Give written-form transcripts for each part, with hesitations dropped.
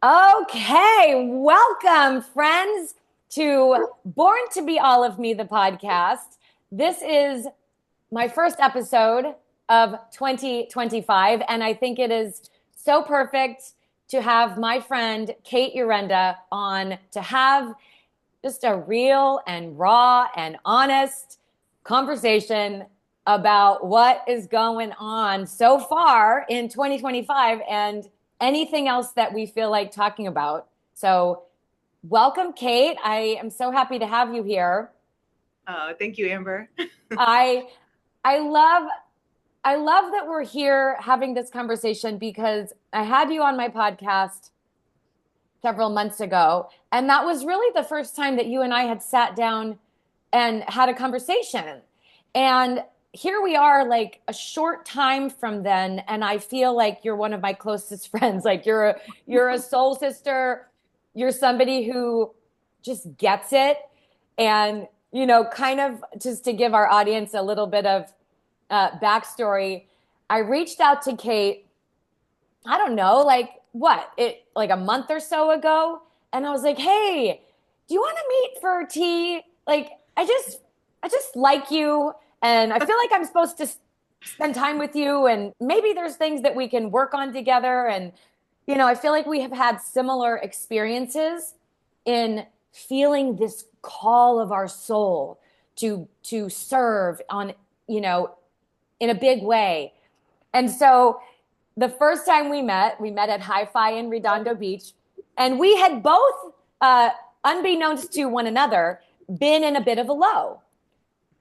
Okay, welcome, friends, to Born to Be All of Me, the podcast. This is my first episode of 2025, and I think it is so perfect to have my friend Kate Yurenda on to have just a real and raw and honest conversation about what is going on so far in 2025 and anything else that we feel like talking about. So, welcome, Kate. I am so happy to have you here. Thank you, Amber. I I love I love that we're here having this conversation because I had you on my podcast several months ago, and that was really the first time that you and I had sat down and had a conversation. And here we are, like a short time from then, and I feel like you're one of my closest friends. Like you're a soul sister. You're somebody who just gets it. And kind of just to give our audience a little bit of backstory, I reached out to Kate. I don't know, like a month or so ago, and I was like, "Hey, do you want to meet for tea? Like, I just like you, and I feel like I'm supposed to spend time with you, and maybe there's things that we can work on together." And I feel like we have had similar experiences in feeling this call of our soul to serve on, you know, in a big way. And so the first time we met at Hi-Fi in Redondo Beach, and we had both, unbeknownst to one another, been in a bit of a low,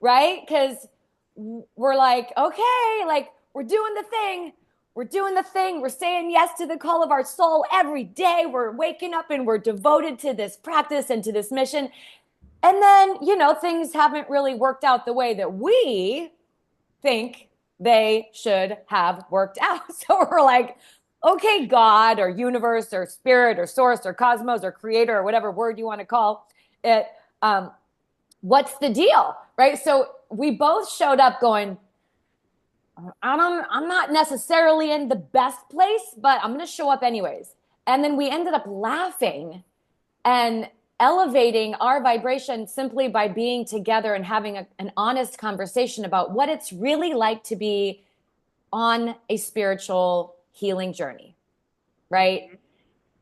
right? Because we're like, okay, like we're doing the thing. We're doing the thing. We're saying yes to the call of our soul every day. We're waking up and we're devoted to this practice and to this mission. And then, things haven't really worked out the way that we think they should have worked out. So we're like, okay, God or universe or spirit or source or cosmos or creator or whatever word you want to call it, what's the deal, right? So we both showed up going, I'm not necessarily in the best place, but I'm going to show up anyways. And then we ended up laughing and elevating our vibration simply by being together and having an honest conversation about what it's really like to be on a spiritual healing journey, right?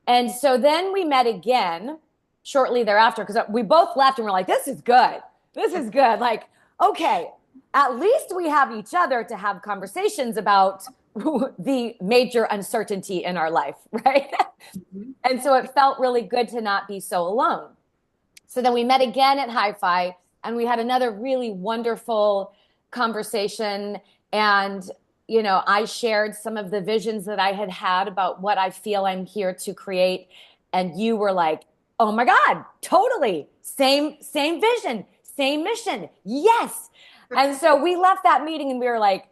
And so then we met again shortly thereafter because we both left and we're like, this is good. This is good. Like, okay, at least we have each other to have conversations about the major uncertainty in our life, right? And so it felt really good to not be so alone. So then we met again at Hi-Fi and we had another really wonderful conversation. And, I shared some of the visions that I had had about what I feel I'm here to create. And you were like, oh my God, totally. Same vision, same mission. Yes. And so we left that meeting and we were like,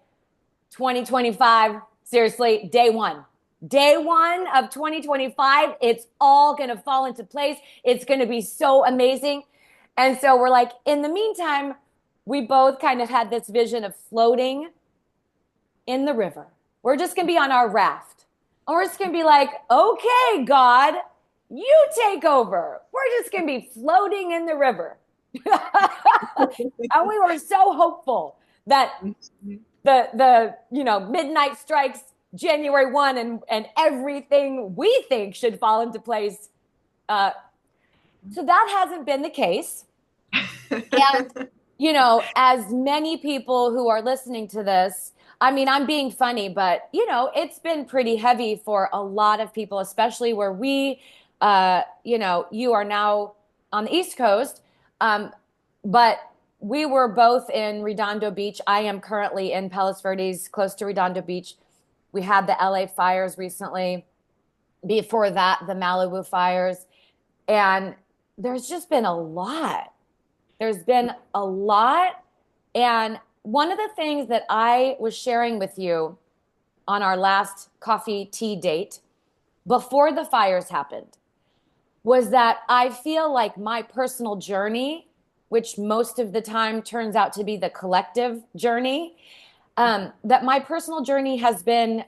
2025, seriously, day one. Day one of 2025, it's all going to fall into place. It's going to be so amazing. And so we're like, in the meantime, we both kind of had this vision of floating in the river. We're just going to be on our raft. And we're just going to be like, okay, God, you take over. We're just going to be floating in the river. And we were so hopeful that the midnight strikes January 1 and everything we think should fall into place. So that hasn't been the case. And, as many people who are listening to this, I mean, I'm being funny, but, it's been pretty heavy for a lot of people, especially where you are now on the East Coast. But we were both in Redondo Beach. I am currently in Palos Verdes, close to Redondo Beach. We had the LA fires recently. Before that, the Malibu fires. And there's just been a lot. There's been a lot. And one of the things that I was sharing with you on our last coffee tea date before the fires happened was that I feel like my personal journey, which most of the time turns out to be the collective journey, that my personal journey has been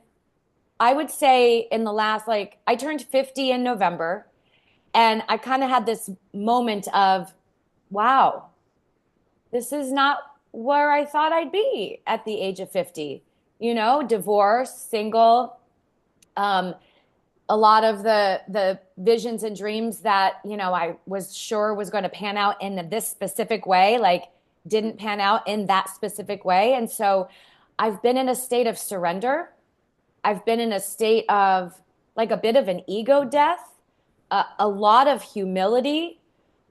I would say in the last, like, I turned 50 in November, and I kind of had this moment of, wow, this is not where I thought I'd be at the age of 50. Divorced, single, um, a lot of the visions and dreams that, I was sure was going to pan out in this specific way, like didn't pan out in that specific way. And so I've been in a state of surrender. I've been in a state of like a bit of an ego death, a lot of humility,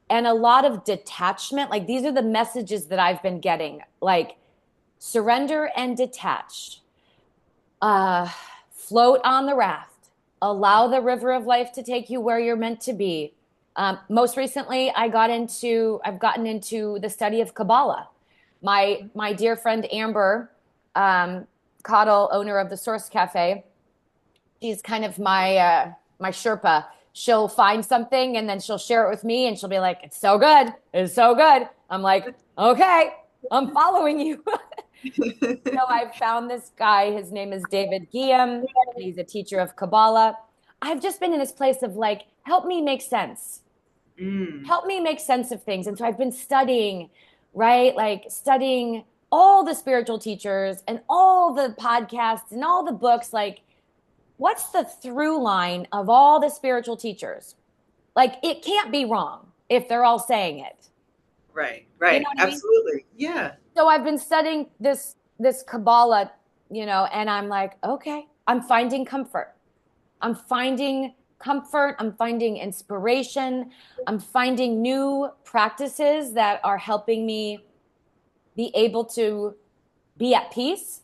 and a lot of detachment. Like these are the messages that I've been getting, like surrender and detach, uh, float on the raft, allow the river of life to take you where you're meant to be. Most recently, I've gotten into the study of Kabbalah. My dear friend Amber, um, Coddle, owner of the Source Cafe, she's kind of my Sherpa. She'll find something and then she'll share it with me, and she'll be like, "It's so good, it's so good." I'm like, "Okay, I'm following you." So I found this guy. His name is David Guillaume, and he's a teacher of Kabbalah. I've just been in this place of like, help me make sense. Mm, Help me make sense of things. And so I've been studying, right? Like studying all the spiritual teachers and all the podcasts and all the books. Like, what's the through line of all the spiritual teachers? Like, it can't be wrong if they're all saying it. right, You know right. what I mean? Absolutely. Yeah. So I've been studying this Kabbalah, and I'm like, okay, I'm finding comfort. I'm finding comfort. I'm finding inspiration. I'm finding new practices that are helping me be able to be at peace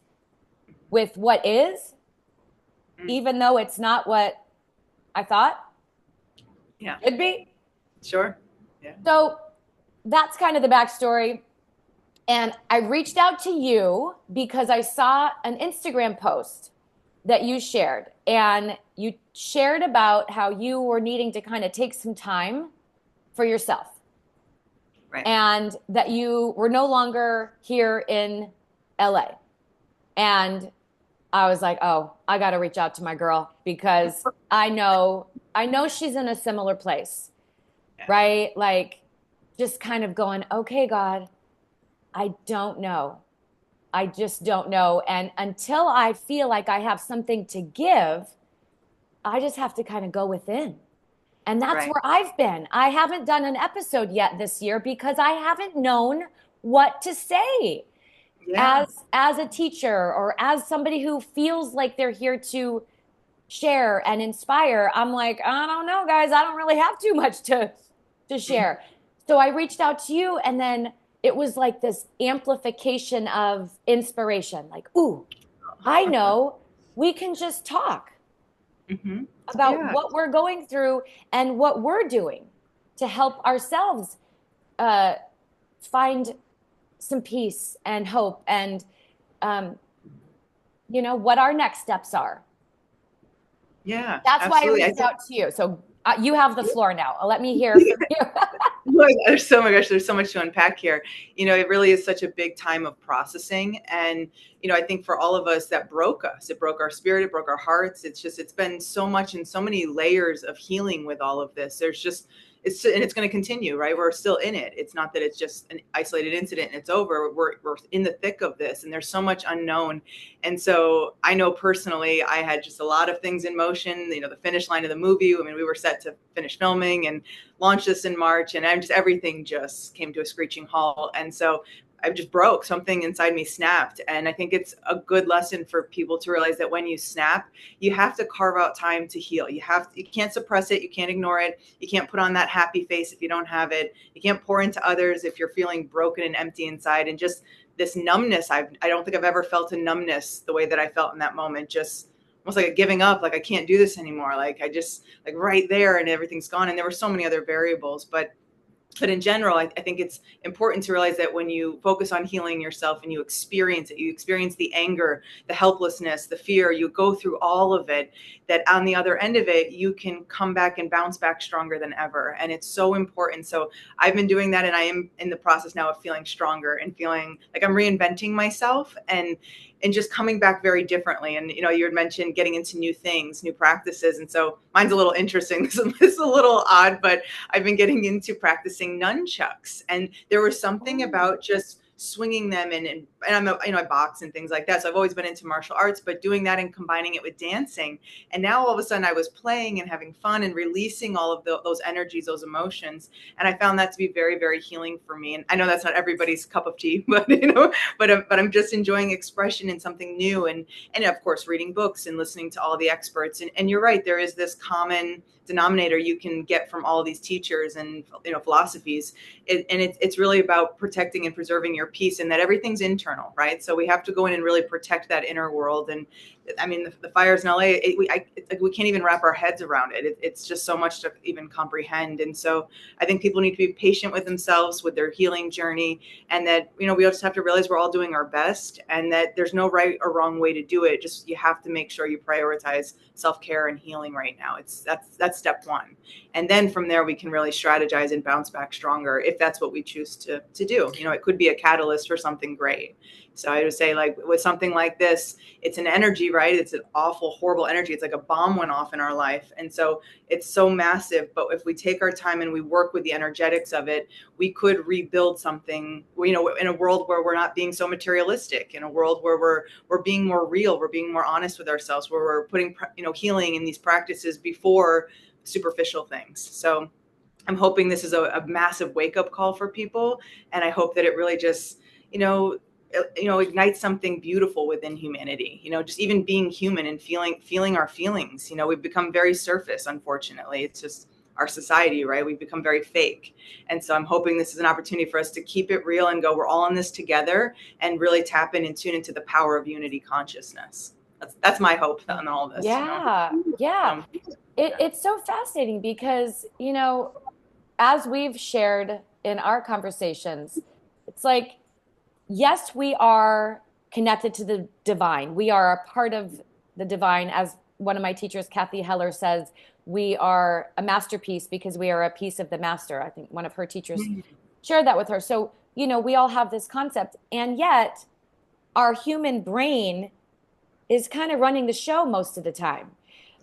with what is, Mm, even though it's not what I thought yeah. it would be. Sure. Yeah. So that's kind of the backstory. And I reached out to you because I saw an Instagram post that you shared. And you shared about how you were needing to kind of take some time for yourself, Right. and that you were no longer here in LA. And I was like, "Oh, I got to reach out to my girl because I know she's in a similar place." Yeah. Right? Like just kind of going, "Okay, God, I don't know. I just don't know." And until I feel like I have something to give, I just have to kind of go within. And that's Right. where I've been. I haven't done an episode yet this year because I haven't known what to say Yeah. as a teacher or as somebody who feels like they're here to share and inspire. I'm like, I don't know, guys. I don't really have too much to Mm, share. So I reached out to you, and then it was like this amplification of inspiration. Like, ooh, I know we can just talk mm-hmm. about Yeah. what we're going through and what we're doing to help ourselves uh, find some peace and hope, and um, what our next steps are. Yeah. That's why I Absolutely. I reached think out to you. So you have the floor now. Let me hear from you. there's so my gosh, there's so much to unpack here. It really is such a big time of processing. And, I think for all of us that broke us, it broke our spirit, it broke our hearts. It's been so much and so many layers of healing with all of this. And it's going to continue, right? We're still in it. It's not that it's just an isolated incident and it's over. We're in the thick of this, and there's so much unknown. And so I know personally, I had just a lot of things in motion, the finish line of the movie. I mean, we were set to finish filming and launch this in March, and everything just came to a screeching halt. And so I just broke. Something inside me snapped. And I think it's a good lesson for people to realize that when you snap, you have to carve out time to heal. You can't suppress it. You can't ignore it. You can't put on that happy face if you don't have it. You can't pour into others if you're feeling broken and empty inside. And just this numbness, I don't think I've ever felt a numbness the way that I felt in that moment. Just almost like a giving up, like I can't do this anymore. Like I just like right there and everything's gone. And there were so many other variables, but in general, I think it's important to realize that when you focus on healing yourself and you experience it, you experience the anger, the helplessness, the fear, you go through all of it, that on the other end of it, you can come back and bounce back stronger than ever. And it's so important. So I've been doing that, and I am in the process now of feeling stronger and feeling like I'm reinventing myself. And and just coming back very differently. And, you know, you had mentioned getting into new things, new practices. And so mine's a little interesting. This is a little odd, but I've been getting into practicing nunchucks. And there was something Oh. about just swinging them and I'm a, you know, I box and things like that. So I've always been into martial arts, but doing that and combining it with dancing. And now all of a sudden I was playing and having fun and releasing all of those energies, those emotions. And I found that to be very, very healing for me. And I know that's not everybody's cup of tea, but, you know, but I'm just enjoying expression in something new. And of course, reading books and listening to all the experts. And you're right, there is this common denominator you can get from all of these teachers and, you know, philosophies. It's really about protecting and preserving your peace, and that everything's internal, right? So we have to go in and really protect that inner world. And I mean, the fires in LA, it's like we can't even wrap our heads around it. It's just so much to even comprehend. And so I think people need to be patient with themselves, with their healing journey, and that, you know, we just have to realize we're all doing our best, and that there's no right or wrong way to do it. Just, you have to make sure you prioritize self-care and healing right now. That's step one. And then from there, we can really strategize and bounce back stronger if that's what we choose to do. You know, it could be a catalyst for something great. So I would say, like, with something like this, it's an energy, right? It's an awful, horrible energy. It's like a bomb went off in our life. And so it's so massive. But if we take our time and we work with the energetics of it, we could rebuild something, you know, in a world where we're not being so materialistic, in a world where we're being more real, we're being more honest with ourselves, where we're putting, you know, healing in these practices before superficial things. So I'm hoping this is a massive wake up call for people. And I hope that it really just, ignites something beautiful within humanity, you know, just even being human and feeling our feelings. You know, we've become very surface, unfortunately. It's just our society, right? We've become very fake. And so I'm hoping this is an opportunity for us to keep it real and go, we're all in this together, and really tap in and tune into the power of unity consciousness. That's my hope on all this, you know. Yeah, yeah. So, It's so fascinating because, you know, as we've shared in our conversations, it's like, yes, we are connected to the divine. We are a part of the divine. As one of my teachers, Kathy Heller, says, we are a masterpiece because we are a piece of the master. I think one of her teachers shared that with her. So, you know, we all have this concept. And yet, our human brain is kind of running the show most of the time,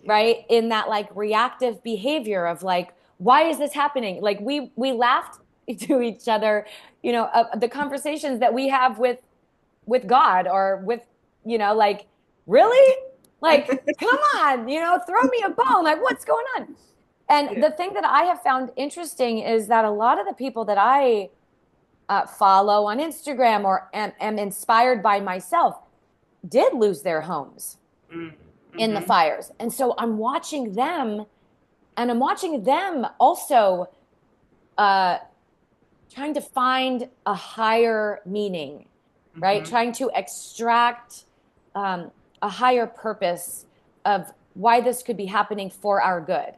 yeah. right? In that like reactive behavior of like, why is this happening? Like we laughed to each other, you know, the conversations that we have with God, or with, you know, like, really? Like, come on, you know, throw me a bone. Like, what's going on? And Yeah. the thing that I have found interesting is that a lot of the people that I follow on Instagram or am inspired by myself did lose their homes in the Mm-hmm. fires. And so I'm watching them, and I'm watching them also uh, trying to find a higher meaning, right? Mm-hmm. Trying to extract a higher purpose of why this could be happening for our good.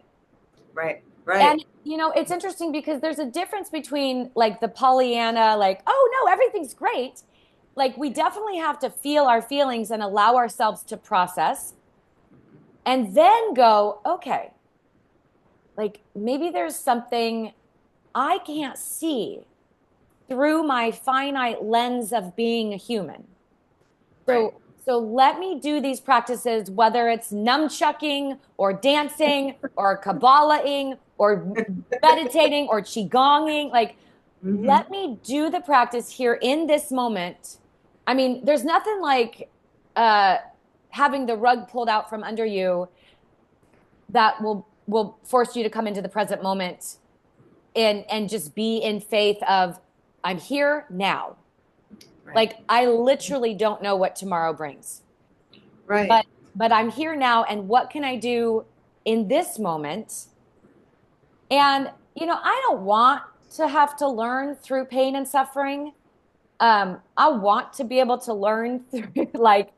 Right. And, Right. you know, it's interesting because there's a difference between like the Pollyanna, like, oh no, everything's great. Like, we definitely have to feel our feelings and allow ourselves to process, and then go, okay, like maybe there's something I can't see through my finite lens of being a human. Right. So let me do these practices, whether it's nunchucking or dancing or Kabbalaing or meditating or qigonging. Like, Mm-hmm. let me do the practice here in this moment. I mean, there's nothing like uh, having the rug pulled out from under you that will force you to come into the present moment and just be in faith of, I'm here now. Right. Like, I literally don't know what tomorrow brings, Right. but I'm here now, and what can I do in this moment? And you know, I don't want to have to learn through pain and suffering. I want to be able to learn through like,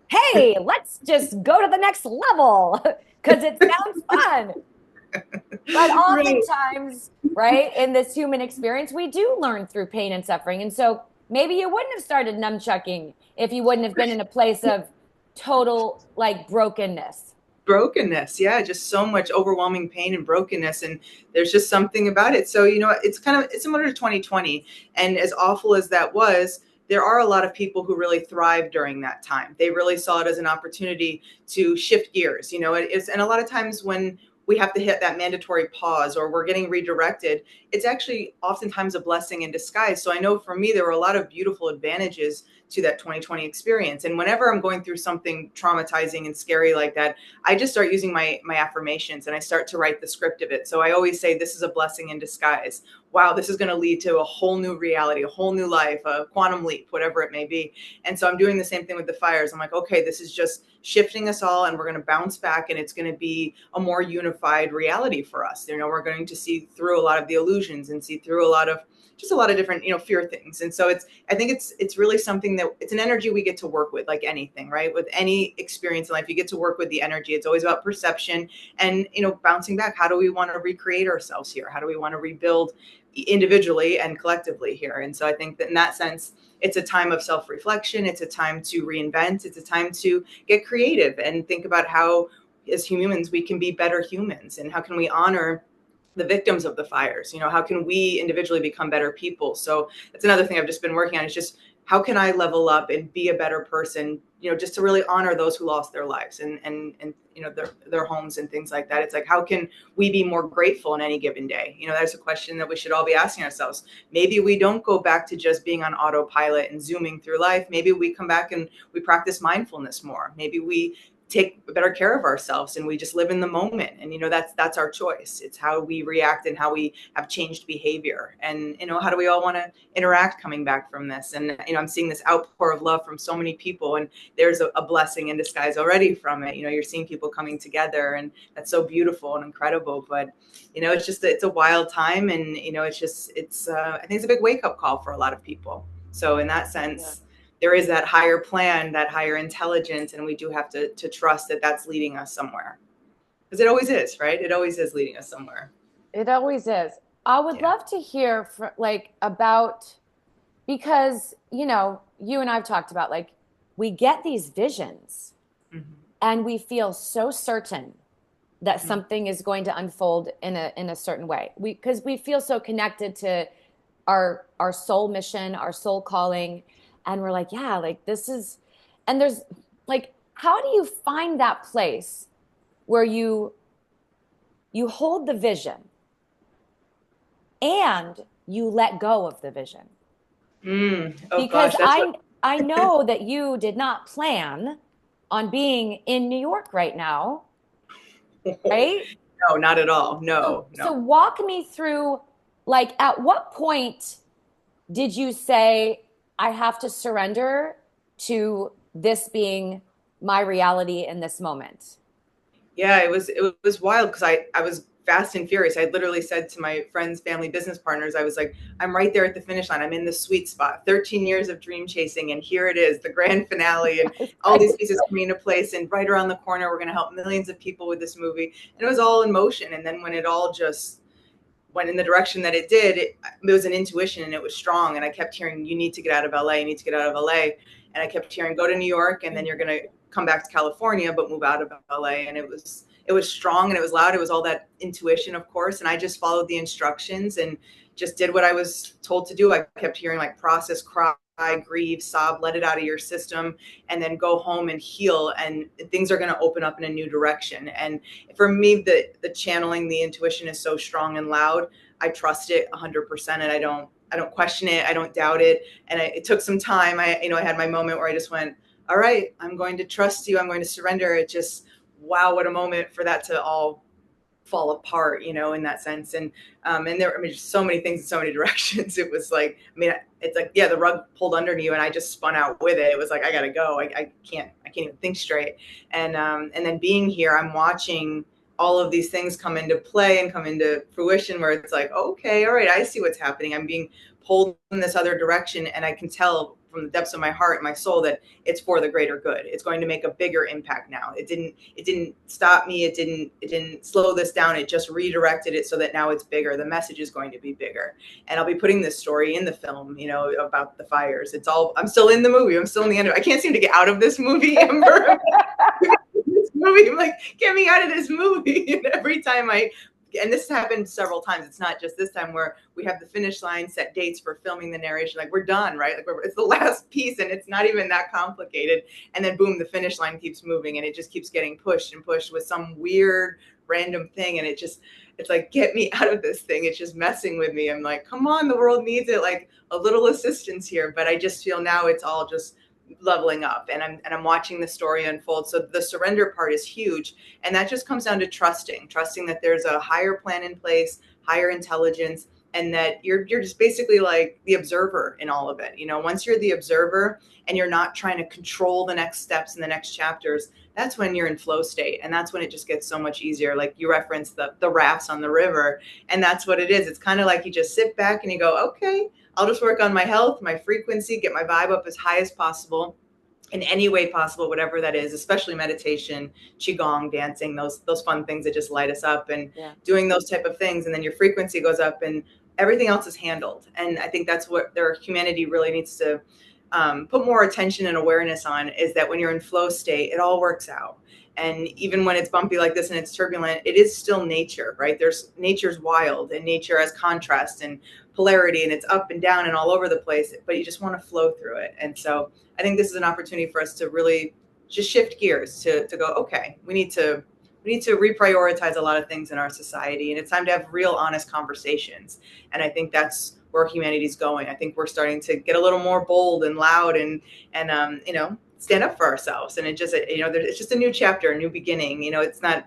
hey, let's just go to the next level because it sounds fun. But Right. oftentimes, right, in this human experience, we do learn through pain and suffering. And so maybe you wouldn't have started nunchucking if you wouldn't have been in a place of total like brokenness. Brokenness, yeah, just so much overwhelming pain and brokenness, and there's just something about it. So, you know, it's similar to 2020, and as awful as that was, there are a lot of people who really thrive during that time. They really saw it as an opportunity to shift gears. And a lot of times when we have to hit that mandatory pause or we're getting redirected, it's actually oftentimes a blessing in disguise. So I know for me, there were a lot of beautiful advantages to that 2020 experience. And whenever I'm going through something traumatizing and scary like that, I just start using my affirmations and I start to write the script of it. So I always say, this is a blessing in disguise. Wow, this is going to lead to a whole new reality, a whole new life, a quantum leap, whatever it may be. And so I'm doing the same thing with the fires. I'm like, okay, this is just shifting us all and we're going to bounce back and it's going to be a more unified reality for us. We're going to see through a lot of the illusions and see through a lot of different, fear things. And so I think it's really something that it's an energy we get to work with, like anything, right? With any experience in life, you get to work with the energy. It's always about perception and, bouncing back. How do we want to recreate ourselves here? How do we want to rebuild individually and collectively here? And so I think that in that sense, it's a time of self-reflection. It's a time to reinvent. It's a time to get creative and think about how, as humans, we can be better humans, and how can we honor the victims of the fires. How can we individually become better people? So that's another thing I've just been working on, is just how can I level up and be a better person, just to really honor those who lost their lives and their homes and things like that. It's like, how can we be more grateful in any given day? That's a question that we should all be asking ourselves. Maybe we don't go back to just being on autopilot and zooming through life. Maybe we come back and we practice mindfulness more. Maybe we take better care of ourselves and we just live in the moment. And that's our choice. It's how we react and how we have changed behavior. And how do we all want to interact coming back from this? And I'm seeing this outpour of love from so many people, and there's a blessing in disguise already from it. You're seeing people coming together, and that's so beautiful and incredible. But it's a wild time, and I think it's a big wake-up call for a lot of people. So in that sense, there is that higher plan, that higher intelligence, and we do have to trust that that's leading us somewhere. Because it always is, right? It always is leading us somewhere. It always is. I would love to hear about, because, you and I've talked about, we get these visions and we feel so certain that something is going to unfold in a certain way. Because we feel so connected to our soul mission, our soul calling. And we're like, this is, and there's how do you find that place where you hold the vision and you let go of the vision? Because I know that you did not plan on being in New York right now, right? No, not at all. No. So walk me through, at what point did you say, I have to surrender to this being my reality in this moment? Yeah, it was wild, because I was fast and furious. I literally said to my friends, family, business partners, I was like, I'm right there at the finish line. I'm in the sweet spot. 13 years of dream chasing, and here it is, the grand finale, and all these pieces coming into place. And right around the corner, we're going to help millions of people with this movie. And it was all in motion. And then when it all just went in the direction that it did, it was an intuition, and it was strong. And I kept hearing, you need to get out of LA, you need to get out of LA. And I kept hearing, go to New York, and then you're going to come back to California, but move out of LA. And it was strong, and it was loud. It was all that intuition, of course. And I just followed the instructions and just did what I was told to do. I kept hearing, process, cry, grieve, sob, let it out of your system, and then go home and heal. And things are going to open up in a new direction. And for me, the channeling, the intuition is so strong and loud. I trust it 100%, and I don't question it. I don't doubt it. And it took some time. I had my moment where I just went, all right, I'm going to trust you. I'm going to surrender. It just, wow, what a moment for that to all fall apart, in that sense. And there, just so many things in so many directions. It was it's the rug pulled under you, and I just spun out with it. It was like, I gotta go. I can't even think straight. And then being here, I'm watching all of these things come into play and come into fruition, where it's like, okay, all right, I see what's happening. I'm being pulled in this other direction, and I can tell from the depths of my heart and my soul that it's for the greater good. It's going to make a bigger impact now. It didn't stop me. It didn't slow this down. It just redirected it so that now it's bigger. The message is going to be bigger. And I'll be putting this story in the film, about the fires. I'm still in the movie. I'm still in the end of it. I can't seem to get out of this movie, Amber. This movie, I'm like, get me out of this movie. And every time I and this has happened several times. It's not just this time where we have the finish line, set dates for filming the narration. Like we're done, right? Like it's the last piece and it's not even that complicated. And then boom, the finish line keeps moving and it just keeps getting pushed and pushed with some weird random thing. And it's like, get me out of this thing. It's just messing with me. I'm like, come on, the world needs it. Like a little assistance here. But I just feel now it's all just leveling up and I'm watching the story unfold. So the surrender part is huge. And that just comes down to trusting that there's a higher plan in place, higher intelligence, and that you're just basically like the observer in all of it. You know, once you're the observer and you're not trying to control the next steps and the next chapters, that's when you're in flow state. And that's when it just gets so much easier. Like you referenced the rafts on the river. And that's what it is. It's kind of like you just sit back and you go, okay, I'll just work on my health, my frequency, get my vibe up as high as possible in any way possible, whatever that is, especially meditation, qigong, dancing, those fun things that just light us up, and Yeah. doing those type of things. And then your frequency goes up and everything else is handled. And I think that's what their humanity really needs to put more attention and awareness on, is that when you're in flow state, it all works out. And even when it's bumpy like this and it's turbulent, it is still nature, right? Nature's wild, and nature has contrast and polarity, and it's up and down and all over the place, but you just want to flow through it. And so I think this is an opportunity for us to really just shift gears to go, okay, we need to reprioritize a lot of things in our society, and it's time to have real honest conversations. And I think that's where humanity's going. I think we're starting to get a little more bold and loud and stand up for ourselves. And it just, it's just a new chapter, a new beginning. It's not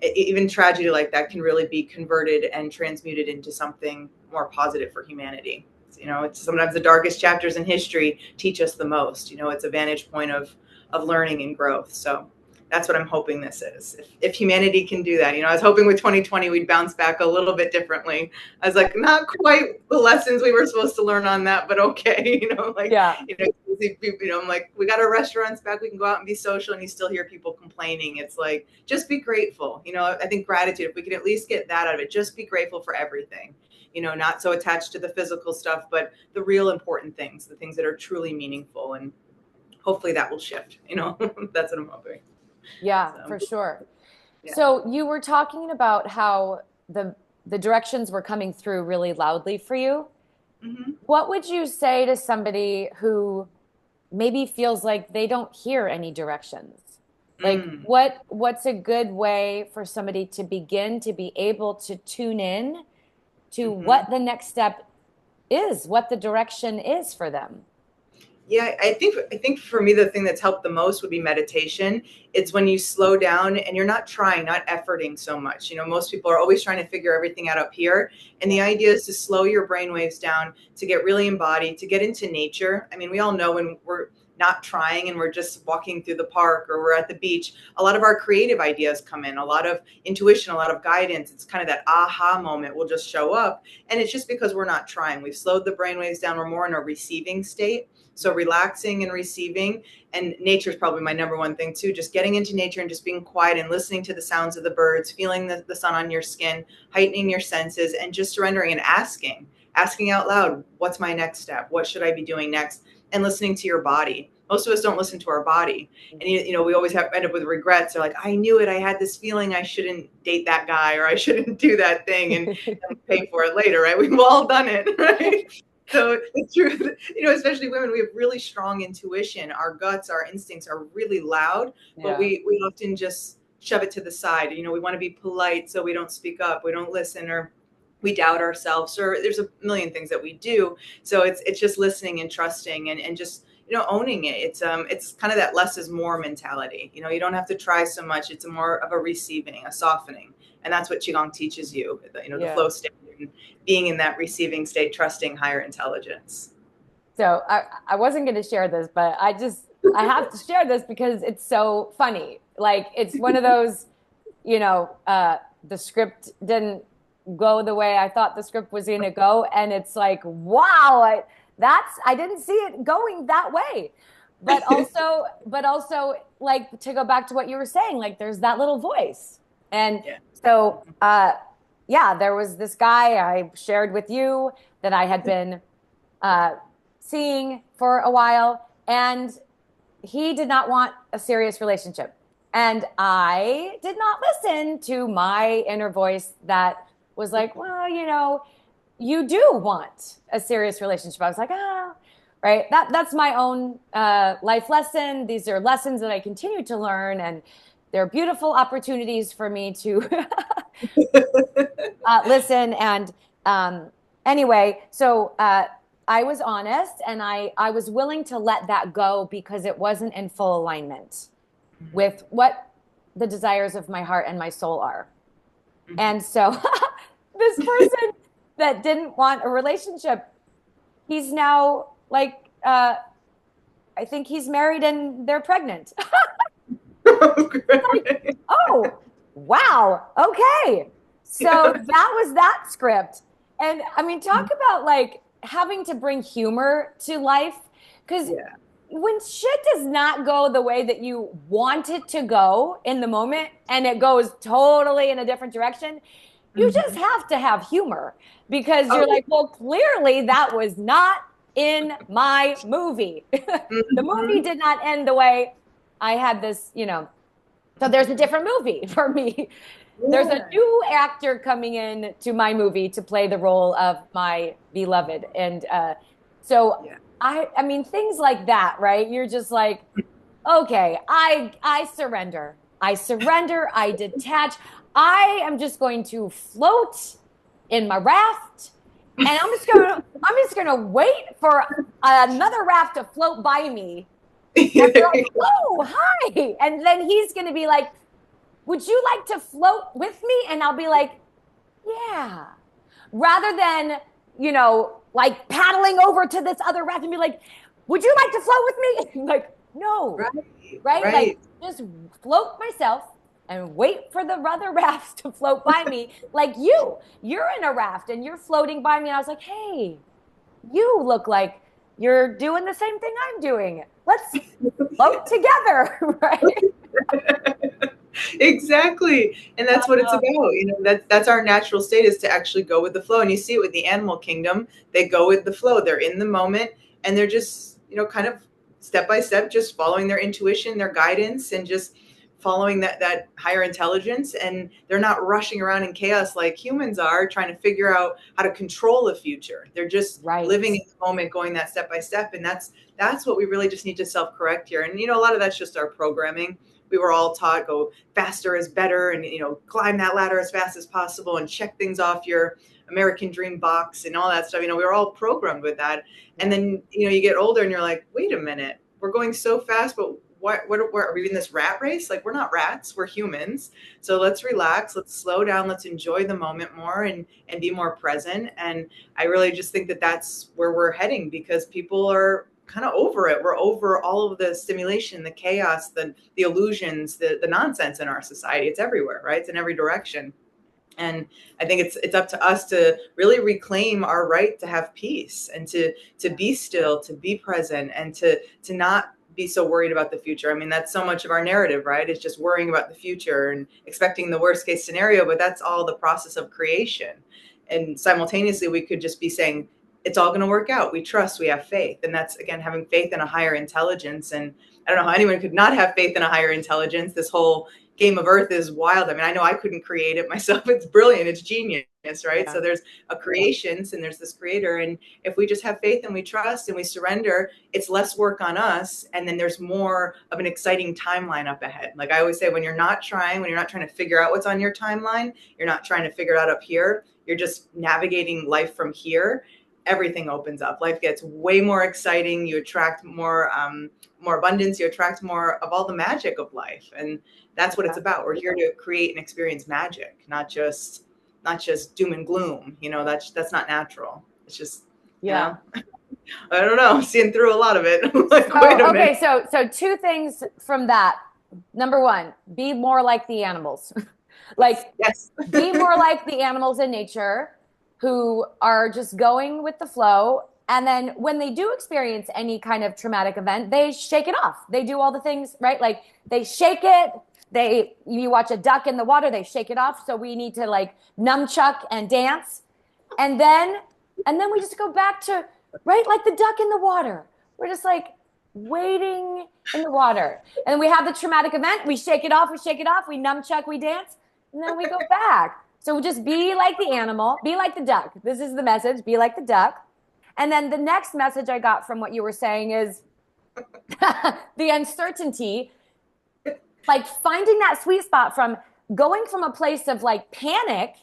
even tragedy like that can really be converted and transmuted into something more positive for humanity. It's sometimes the darkest chapters in history teach us the most. It's a vantage point of learning and growth. So that's what I'm hoping this is. If humanity can do that, I was hoping with 2020 we'd bounce back a little bit differently. I was like, not quite the lessons we were supposed to learn on that, but okay, Yeah. I'm like, we got our restaurants back, we can go out and be social, and you still hear people complaining. It's like, just be grateful. I think gratitude, if we could at least get that out of it, just be grateful for everything. Not so attached to the physical stuff, but the real important things, the things that are truly meaningful, and hopefully that will shift. That's what I'm hoping. Yeah, So, for sure. yeah. So you were talking about how the directions were coming through really loudly for you. Mm-hmm. What would you say to somebody who maybe feels like they don't hear any directions? Like Mm. what's a good way for somebody to begin to be able to tune in to Mm-hmm. what the next step is, what the direction is for them? Yeah, I think for me the thing that's helped the most would be meditation. It's when you slow down and you're not trying, not efforting so much. Most people are always trying to figure everything out up here, and the Yeah. idea is to slow your brain waves down, to get really embodied, to get into nature. I mean, we all know when we're not trying and we're just walking through the park or we're at the beach, a lot of our creative ideas come in, a lot of intuition, a lot of guidance. It's kind of that aha moment will just show up, and it's just because we're not trying. We've slowed the brain waves down. We're more in a receiving state. So relaxing and receiving, and nature is probably my number one thing too. Just getting into nature and just being quiet and listening to the sounds of the birds, feeling the sun on your skin, heightening your senses, and just surrendering and asking out loud, what's my next step? What should I be doing next? And listening to your body. Most of us don't listen to our body. And, we always end up with regrets. They're like, I knew it. I had this feeling I shouldn't date that guy, or I shouldn't do that thing, and pay for it later, right? We've all done it, right? So it's true, especially women, we have really strong intuition. Our guts, our instincts are really loud, but Yeah. we often just shove it to the side. We want to be polite, so we don't speak up, we don't listen, or we doubt ourselves, or there's a million things that we do. So it's just listening and trusting and just, owning it. It's kind of that less is more mentality. You don't have to try so much. It's more of a receiving, a softening. And that's what Qigong teaches you, the Yeah. flow state, and being in that receiving state, trusting higher intelligence. So I wasn't going to share this, but I have to share this because it's so funny. Like it's one of those, the script didn't go the way I thought the script was going to go, and it's like, wow, I didn't see it going that way. But also, like to go back to what you were saying, like there's that little voice, and Yeah. so yeah, there was this guy I shared with you that I had been uh, seeing for a while, and he did not want a serious relationship. And I did not listen to my inner voice that was like, well, you do want a serious relationship. I was like, right. That's my own life lesson. These are lessons that I continue to learn, and they're beautiful opportunities for me to listen. And anyway, so I was honest, and I was willing to let that go because it wasn't in full alignment with what the desires of my heart and my soul are. And so this person that didn't want a relationship, he's now like I think he's married and they're pregnant. Oh, Like, great. oh, wow. Okay. So that was that script. And I mean, talk about like having to bring humor to life. Because Yeah. when shit does not go the way that you want it to go in the moment and it goes totally in a different direction, you just Mhm. have to have humor because you're Oh, like, well, clearly that was not in my movie. The movie mhm. did not end the way I had this. So there's a different movie for me. There's a Yeah. new actor coming in to my movie to play the role of my beloved. And so Yeah. I mean things like that, right? You're just like, okay, I surrender. I surrender, I detach. I am just going to float in my raft and I'm just going to wait for another raft to float by me and be There like, you go. "Oh, hi." And then he's going to be like, "Would you like to float with me?" And I'll be like, "Yeah." Rather than, like paddling over to this other raft and be like, "Would you like to float with me?" Like, no, Right. right? Like, Right. just float myself and wait for the other rafts to float by me. Like you're in a raft and you're floating by me. And I was like, hey, you look like you're doing the same thing I'm doing. Let's float together, right? Exactly, and that's what it's about. That's our natural state, is to actually go with the flow. And you see it with the animal kingdom. They go with the flow. They're in the moment, and they're just, kind of step by step, just following their intuition, their guidance, and just following that higher intelligence. And they're not rushing around in chaos like humans are, trying to figure out how to control the future. They're just Right. living in the moment, going that step by step. And that's what we really just need to self-correct here. And a lot of that's just our programming. We were all taught, go faster is better, and climb that ladder as fast as possible and check things off your American dream box and all that stuff. We were all programmed with that. And Yeah. then you get older and you're like, wait a minute, we're going so fast, but what are we in this rat race? Like, we're not rats, we're humans. So let's relax, let's slow down, let's enjoy the moment more, and be more present. And I really just think that that's where we're heading, because people are kind of over it. We're over all of the stimulation, the chaos, the illusions, the nonsense in our society. It's everywhere, right? It's in every direction. And I think it's up to us to really reclaim our right to have peace, and to be still, to be present, and to not be so worried about the future. I mean, that's so much of our narrative, right? It's just worrying about the future and expecting the worst case scenario, but that's all the process of creation. And simultaneously, we could just be saying, it's all going to work out. We trust, we have faith. And that's, again, having faith in a higher intelligence. And I don't know how anyone could not have faith in a higher intelligence. This whole game of Earth is wild. I mean, I know I couldn't create it myself. It's brilliant. It's genius, right? Yeah. So there's a creations and there's this creator. And if we just have faith and we trust and we surrender, it's less work on us. And then there's more of an exciting timeline up ahead. Like I always say, when you're not trying to figure out what's on your timeline, you're not trying to figure it out up here. You're just navigating life from here. Everything opens up. Life gets way more exciting. You attract more abundance. You attract more of all the magic of life. And that's what it's Yeah. about. We're here to create and experience magic, not just doom and gloom. That's not natural. It's just, you Yeah. know, I don't know, seeing through a lot of it. I'm like, wait a So, minute. okay, so two things from that. Number one, be more like the animals. Like, Yes. be more like the animals in nature who are just going with the flow. And then when they do experience any kind of traumatic event, they shake it off. They do all the things, right? Like they shake it. You watch a duck in the water, they shake it off. So we need to like nunchuck and dance. And then, and then we just go back to, right? Like the duck in the water. We're just like, waiting in the water. And then we have the traumatic event. We shake it off. We shake it off. We nunchuck. We dance. And then we go back. So just be like the animal. Be like the duck. This is the message. Be like the duck. And then the next message I got from what you were saying is the uncertainty, like finding that sweet spot from going from a place of like panic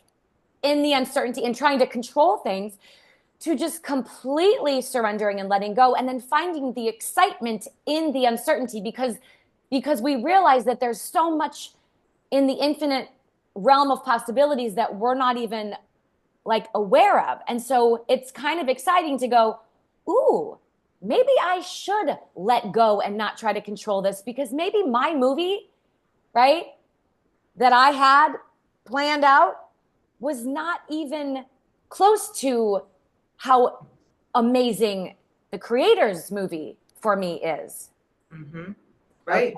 in the uncertainty and trying to control things to just completely surrendering and letting go, and then finding the excitement in the uncertainty because we realize that there's so much in the infinite realm of possibilities that we're not even like aware of. And so it's kind of exciting to go, ooh, maybe I should let go and not try to control this, because maybe my movie, right, that I had planned out was not even close to how amazing the creator's movie for me is. Mm-hmm. Okay. Right.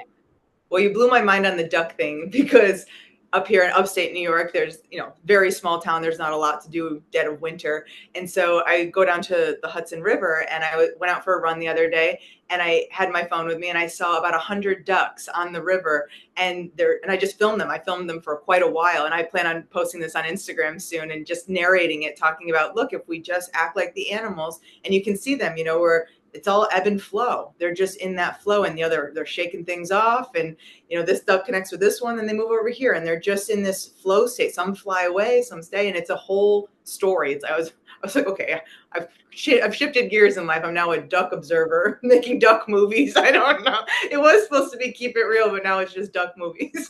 Well, you blew my mind on the duck thing because up here in upstate New York, there's, very small town. There's not a lot to do dead of winter. And so I go down to the Hudson River, and I went out for a run the other day, and I had my phone with me, and I saw about 100 ducks on the river, and I just filmed them. I filmed them for quite a while, and I plan on posting this on Instagram soon and just narrating it, talking about, look, if we just act like the animals, and you can see them, where it's all ebb and flow. They're just in that flow, and they're shaking things off, and this duck connects with this one, and they move over here, and they're just in this flow state. Some fly away, some stay, and it's a whole story. I was like, okay, I've shifted gears in life. I'm now a duck observer, making duck movies. I don't know. It was supposed to be keep it real, but now it's just duck movies.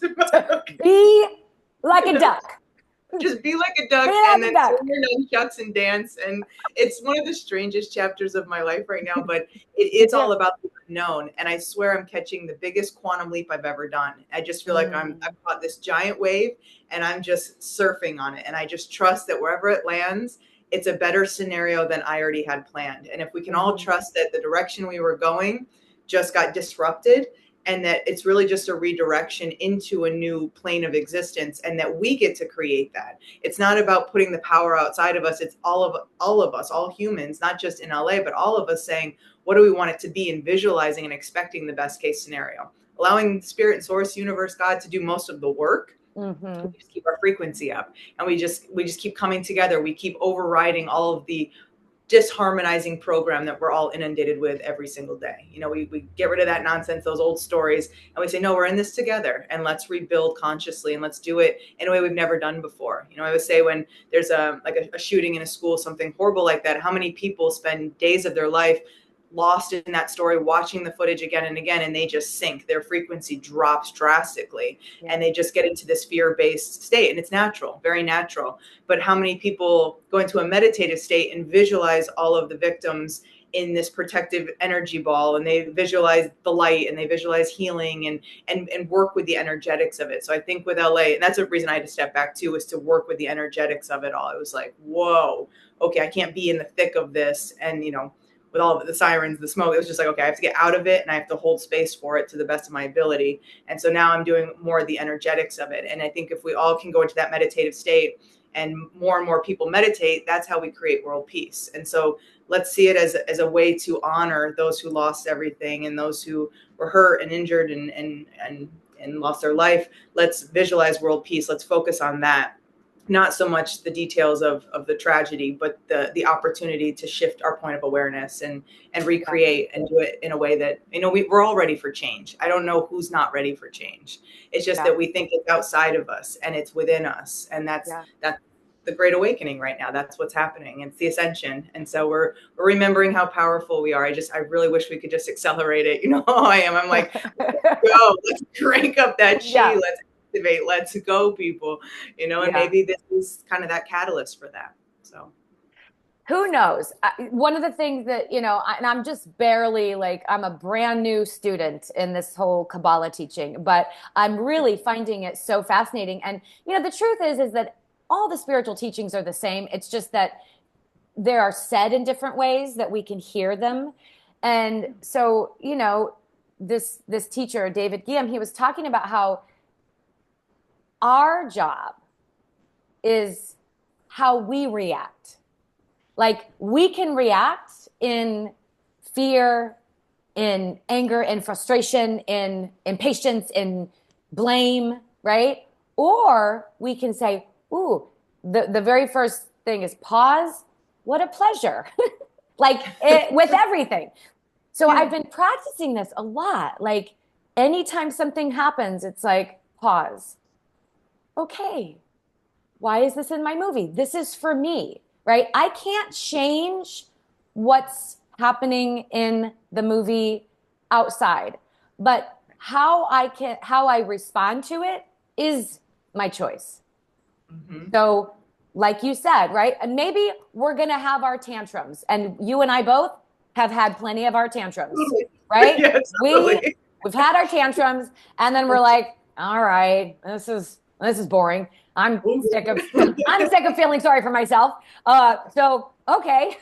Be like a duck. Just be like a Be duck, like and a then duck. swing your nunchucks and dance. And it's one of the strangest chapters of my life right now, but it is all about the unknown. And I swear I'm catching the biggest quantum leap I've ever done. I just feel like I've caught this giant wave, and I'm just surfing on it. And I just trust that wherever it lands, it's a better scenario than I already had planned. And if we can all trust that the direction we were going just got disrupted, and that it's really just a redirection into a new plane of existence, and that we get to create that. It's not about putting the power outside of us. It's all of us, all humans, not just in LA, but all of us saying, what do we want it to be, and visualizing and expecting the best case scenario, allowing spirit and source, universe, God to do most of the work. We just keep our frequency up, and we just keep coming together. We keep overriding all of the disharmonizing program that we're all inundated with every single day. We get rid of that nonsense, those old stories, and we say, no, we're in this together, and let's rebuild consciously, and let's do it in a way we've never done before. I would say when there's a shooting in a school, something horrible like that, how many people spend days of their life lost in that story, watching the footage again and again, and they just sink. Their frequency drops drastically, and they just get into this fear-based state. And it's natural, very natural. But how many people go into a meditative state and visualize all of the victims in this protective energy ball, and they visualize the light, and they visualize healing, and work with the energetics of it. So I think with LA, and that's a reason I had to step back too, was to work with the energetics of it all. It was like, whoa, okay, I can't be in the thick of this, and with all of the sirens, the smoke, it was just like, okay, I have to get out of it, and I have to hold space for it to the best of my ability. And so now I'm doing more of the energetics of it. And I think if we all can go into that meditative state, and more people meditate, that's how we create world peace. And so let's see it as a way to honor those who lost everything, and those who were hurt and injured and lost their life. Let's visualize world peace. Let's focus on that. Not so much the details of the tragedy, but the opportunity to shift our point of awareness, and recreate, and do it in a way that, we're all ready for change. I don't know who's not ready for change. It's just that we think it's outside of us, and it's within us. And that's the great awakening right now. That's what's happening. It's the ascension. And so we're remembering how powerful we are. I really wish we could just accelerate it. You know how I am. I'm like, let's go, let's crank up that chi. Let's activate, let's go, people. And maybe this is kind of that catalyst for that. So who knows? One of the things that, and I'm just barely like, I'm a brand new student in this whole Kabbalah teaching, but I'm really finding it so fascinating. And, the truth is that all the spiritual teachings are the same. It's just that they are said in different ways that we can hear them. And so, this teacher, David Guillaume, he was talking about how our job is how we react. Like we can react in fear, in anger, in frustration, in impatience, in blame, right? Or we can say, ooh, the very first thing is pause. What a pleasure. Like it, with everything. So I've Yeah. been practicing this a lot. Like anytime something happens, it's like pause. Okay, why is this in my movie? This is for me, right? I can't change what's happening in the movie outside, but how I respond to it is my choice. Hmm. So, like you said, right? And maybe we're going to have our tantrums, and you and I both have had plenty of our tantrums, Totally. right? Yeah, We totally. we've had our tantrums, and then we're like, all right, this is boring. I'm sick of I'm sick of feeling sorry for myself. So okay,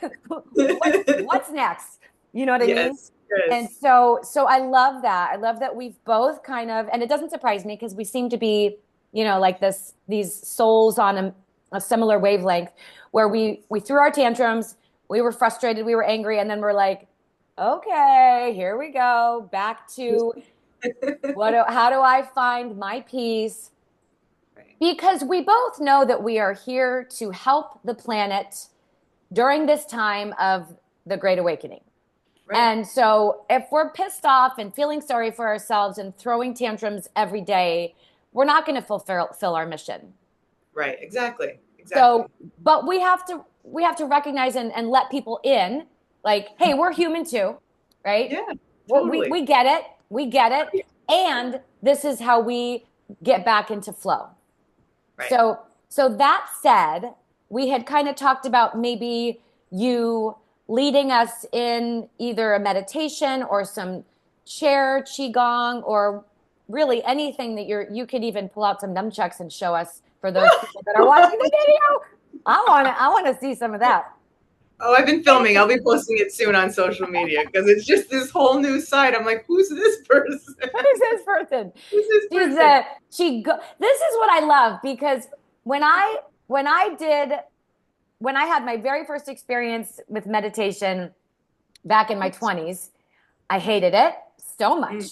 what's next? You know what I mean? Yes, And yes. so I love that. I love that we've both kind of, and it doesn't surprise me because we seem to be, like these souls on a similar wavelength where we threw our tantrums, we were frustrated, we were angry, and then we're like, okay, here we go, back to how do I find my peace? Right, Because we both know that we are here to help the planet during this time of the Great Awakening. right, And so if we're pissed off and feeling sorry for ourselves and throwing tantrums every day, we're not going to fulfill our mission. right. Exactly, So, exactly. but we have to recognize and let people in, like, hey, we're human too, right? Yeah, We totally. we get it. We get it. And this is how we get back into flow. Right. So that said, we had kind of talked about maybe you leading us in either a meditation or some chair qigong or really anything that you could even pull out some nunchucks and show us for those people that are watching the video. I want to see some of that. Oh, I've been filming. I'll be posting it soon on social media because it's just this whole new side. I'm like, who's this person? Who's this person? Who's this She's person? this is what I love because when I when I did when I had my very first experience with meditation back in my 20s, I hated it so Mm, much.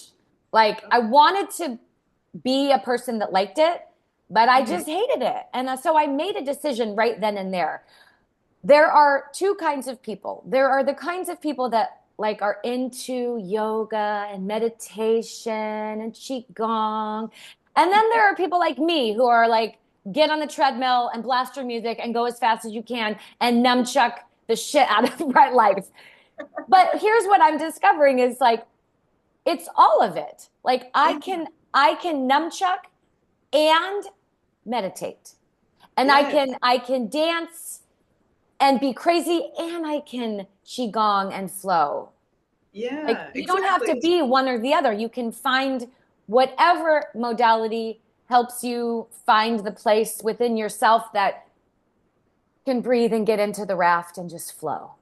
Like I wanted to be a person that liked it, but I mm-hmm. just hated it. And so I made a decision right then and there. There are two kinds of people. There are the kinds of people that like are into yoga and meditation and qigong. And then there are people like me who are like get on the treadmill and blast your music and go as fast as you can and nunchuck the shit out of bright lights. But here's what I'm discovering is like it's all of it. Like Yeah. I can nunchuck and meditate. And I Yes. can I can dance and be crazy and I can qigong and flow. Like Yeah, you don't have to exactly. be one or the other. You can find whatever modality helps you find the place within yourself that can breathe and get into the raft and just flow.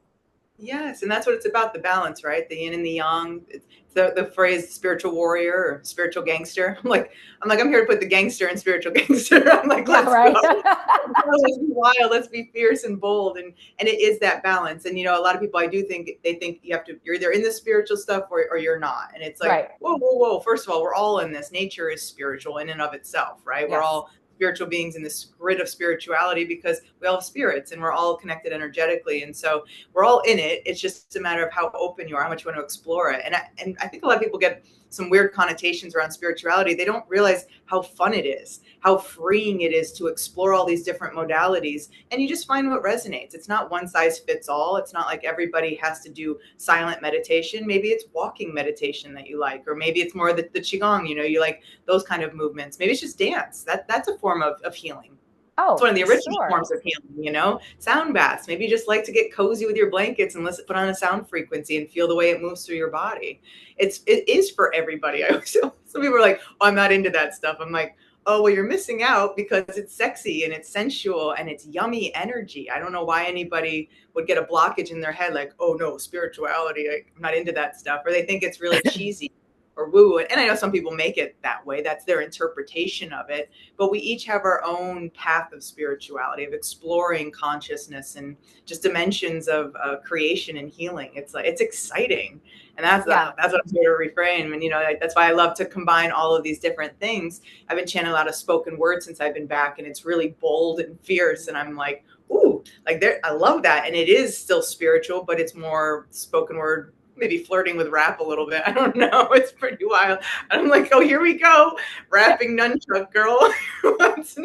Yes, and that's what it's about, the balance, right? The yin and the yang. It's the phrase spiritual warrior or spiritual gangster. I'm like, I'm here to put the gangster in spiritual gangster. I'm like, Yeah, let's go. right. Let's be wild, let's be fierce and bold. And it is that balance. And a lot of people I do think they think you're either in the spiritual stuff or you're not. And it's like, Right. whoa, whoa, whoa. First of all, we're all in this. Nature is spiritual in and of itself, right? We're Yes. all spiritual beings in this grid of spirituality because we all have spirits and we're all connected energetically. And so we're all in it. It's just a matter of how open you are, how much you want to explore it. And I think a lot of people get some weird connotations around spirituality. They don't realize how fun it is, how freeing it is to explore all these different modalities. And you just find what resonates. It's not one size fits all. It's not like everybody has to do silent meditation. Maybe it's walking meditation that you like, or maybe it's more the Qigong, you like those kind of movements. Maybe it's just dance. That's a form of healing. It's Oh, one of the for original sure. forms of healing. Sound baths. Maybe you just like to get cozy with your blankets and listen, put on a sound frequency and feel the way it moves through your body. It is for everybody. Some people are like, oh, I'm not into that stuff. I'm like, oh, well, you're missing out because it's sexy and it's sensual and it's yummy energy. I don't know why anybody would get a blockage in their head like, oh no, spirituality, I'm not into that stuff. Or they think it's really cheesy. or woo. And I know some people make it that way. That's their interpretation of it. But we each have our own path of spirituality, of exploring consciousness and just dimensions of creation and healing. It's like, it's exciting. And Yeah. that's what I'm here to reframe. And, that's why I love to combine all of these different things. I've been channeling a lot of spoken word since I've been back, and it's really bold and fierce. And I'm like, ooh, like there, I love that. And it is still spiritual, but it's more spoken word, maybe flirting with rap a little bit. I don't know. It's pretty wild. I'm like, oh, here we go. Rapping nunchuck girl. What's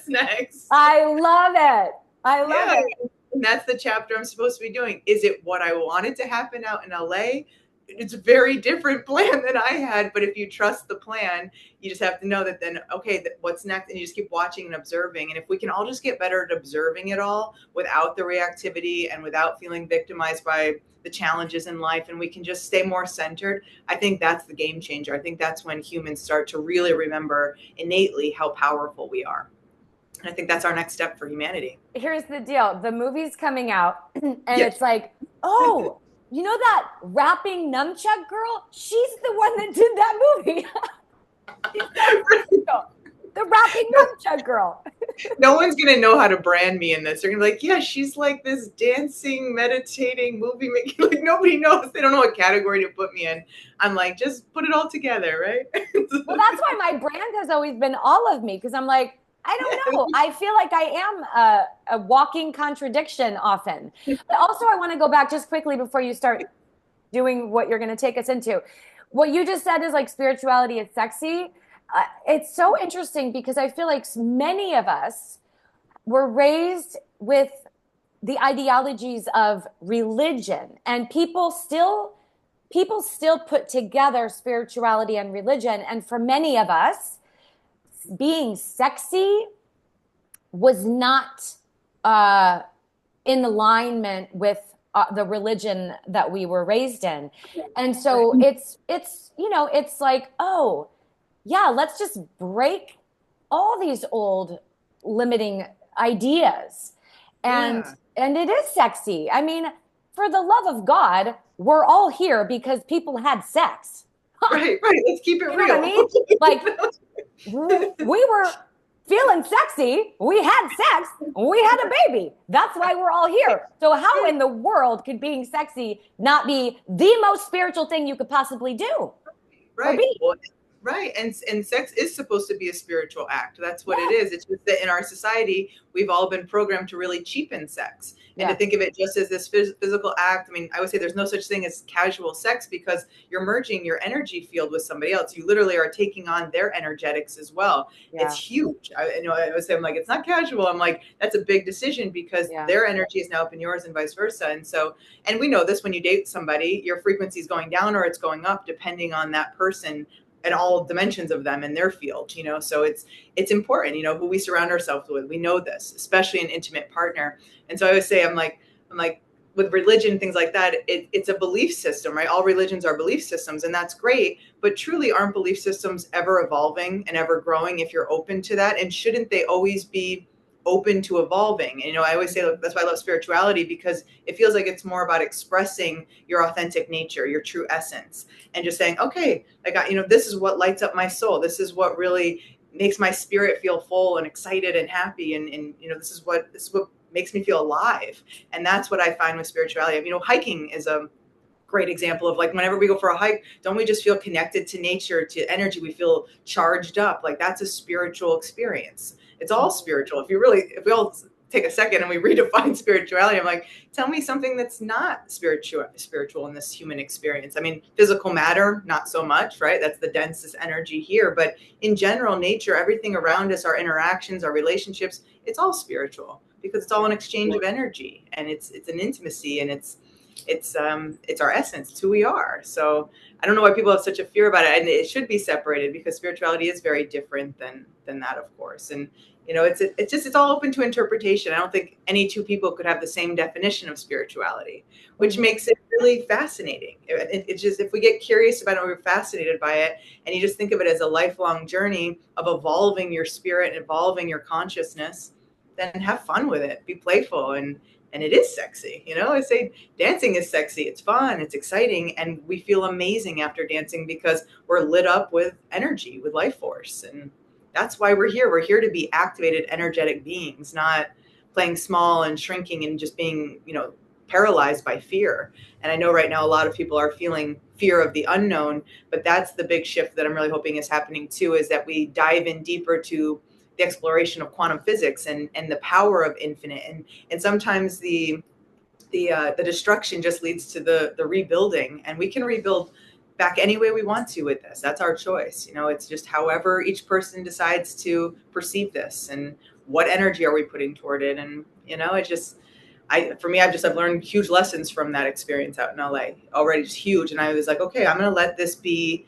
next? I love it. I love Yeah. it. And that's the chapter I'm supposed to be doing. Is it what I wanted to happen out in LA? It's a very different plan than I had. But if you trust the plan, you just have to know that then, okay, what's next? And you just keep watching and observing. And if we can all just get better at observing it all without the reactivity and without feeling victimized by the challenges in life, and we can just stay more centered, I think that's the game changer. I think that's when humans start to really remember innately how powerful we are. And I think that's our next step for humanity. Here's the deal. The movie's coming out and Yes. it's like, oh, you know that rapping nunchuck girl? She's the one that did that movie. She's so the rapping no, nunchuck girl. no one's going to know how to brand me in this. They're going to be like, yeah, she's like this dancing, meditating, movie making. Like nobody knows. They don't know what category to put me in. I'm like, just put it all together, right? Well, that's why my brand has always been all of me, because I'm like, I don't know. I feel like I am a walking contradiction often. But also, I want to go back just quickly before you start doing what you're going to take us into. What you just said is like spirituality is sexy. It's so interesting because I feel like many of us were raised with the ideologies of religion, and people still put together spirituality and religion. And for many of us, being sexy was not uh, in alignment with the religion that we were raised in. And so it's like, oh yeah, let's just break all these old limiting ideas. and Yeah. and it is sexy. I mean, for the love of God, we're all here because people had sex. Right, right. Let's keep it You know what I real. mean? Like, we were feeling sexy, we had sex, we had a baby. That's why we're all here. So how in the world could being sexy not be the most spiritual thing you could possibly do or Right. be? Well, right. And sex is supposed to be a spiritual act. That's what it Yeah. is. It's just that in our society, we've all been programmed to really cheapen sex and to Yeah. think of it just as this physical act. I mean, I would say there's no such thing as casual sex because you're merging your energy field with somebody else. You literally are taking on their energetics as well. It's Yeah. huge. I would say, I'm like, it's not casual. I'm like, that's a big decision because Yeah. their energy is now up in yours and vice versa. And so, and we know this when you date somebody, your frequency is going down or it's going up depending on that person and all dimensions of them in their field, so it's important, who we surround ourselves with. We know this, especially an intimate partner. And so I always say, I'm like with religion, things like that, it's a belief system, right? All religions are belief systems, and that's great, but truly aren't belief systems ever evolving and ever growing if you're open to that? And shouldn't they always be open to evolving? And I always say, look, that's why I love spirituality, because it feels like it's more about expressing your authentic nature, your true essence, and just saying, okay, like this is what lights up my soul, this is what really makes my spirit feel full and excited and happy, and this is what makes me feel alive. And that's what I find with spirituality. Hiking is a great example of, like, whenever we go for a hike, don't we just feel connected to nature, to energy? We feel charged up. Like, that's a spiritual experience. It's all spiritual. If we all take a second and we redefine spirituality, I'm like, tell me something that's not spiritual in this human experience. I mean, physical matter, not so much, right? That's the densest energy here. But in general, nature, everything around us, our interactions, our relationships, it's all spiritual because it's all an exchange of energy, and it's an intimacy, and it's our essence. It's who we are. So I don't know why people have such a fear about it, and it should be separated because spirituality is very different than that, of course. And it's all open to interpretation. I don't think any two people could have the same definition of spirituality, which Mhm. makes it really fascinating. It's just, if we get curious about it, we're fascinated by it, and you just think of it as a lifelong journey of evolving your spirit and evolving your consciousness, then have fun with it, be playful. And it is sexy. I say dancing is sexy. It's fun. It's exciting. And we feel amazing after dancing because we're lit up with energy, with life force. And that's why we're here. We're here to be activated, energetic beings, not playing small and shrinking and just being, paralyzed by fear. And I know right now a lot of people are feeling fear of the unknown, but that's the big shift that I'm really hoping is happening too, is that we dive in deeper to the exploration of quantum physics and the power of infinite. And sometimes the destruction just leads to the rebuilding, and we can rebuild back any way we want to with this. That's our choice. It's just however each person decides to perceive this, and what energy are we putting toward it. And it just, for me, I've learned huge lessons from that experience out in LA already, just huge. And I was like, okay, I'm going to let this be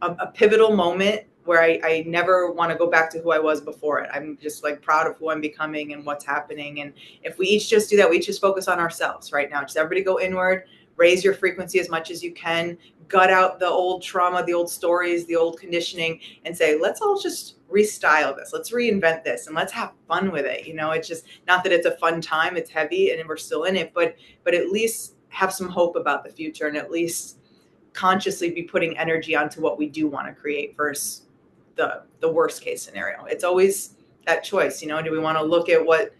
a pivotal moment where I never want to go back to who I was before it. I'm just like proud of who I'm becoming and what's happening. And if we each just do that, we each just focus on ourselves right now. Just everybody go inward, raise your frequency as much as you can, gut out the old trauma, the old stories, the old conditioning, and say, let's all just restyle this. Let's reinvent this and let's have fun with it. It's just not that it's a fun time, it's heavy and we're still in it, but at least have some hope about the future, and at least consciously be putting energy onto what we do want to create versus the worst case scenario. It's always that choice. Do we want to look at what,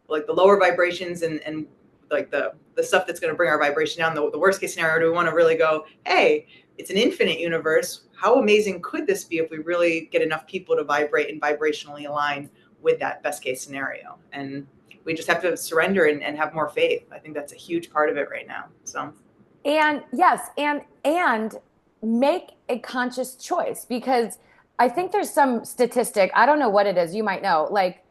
like, the lower vibrations and like the stuff that's going to bring our vibration down, the worst case scenario? Or do we want to really go, hey, it's an infinite universe, how amazing could this be if we really get enough people to vibrate and vibrationally align with that best case scenario? And we just have to surrender and have more faith. I think that's a huge part of it right now. So And yes, and make a conscious choice, because I think there's some statistic, I don't know what it is, you might know, like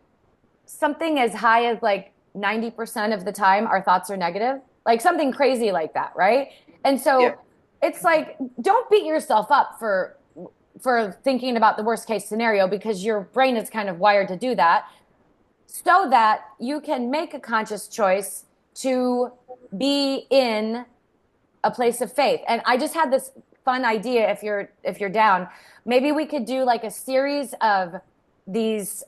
something as high as like 90% of the time our thoughts are negative, like something crazy like that, right? And yeah. so it's like, don't beat yourself up for thinking about the worst case scenario, because your brain is kind of wired to do that, so that you can make a conscious choice to be in a place of faith. And I just had this fun idea, if you're down, maybe we could do like a series of these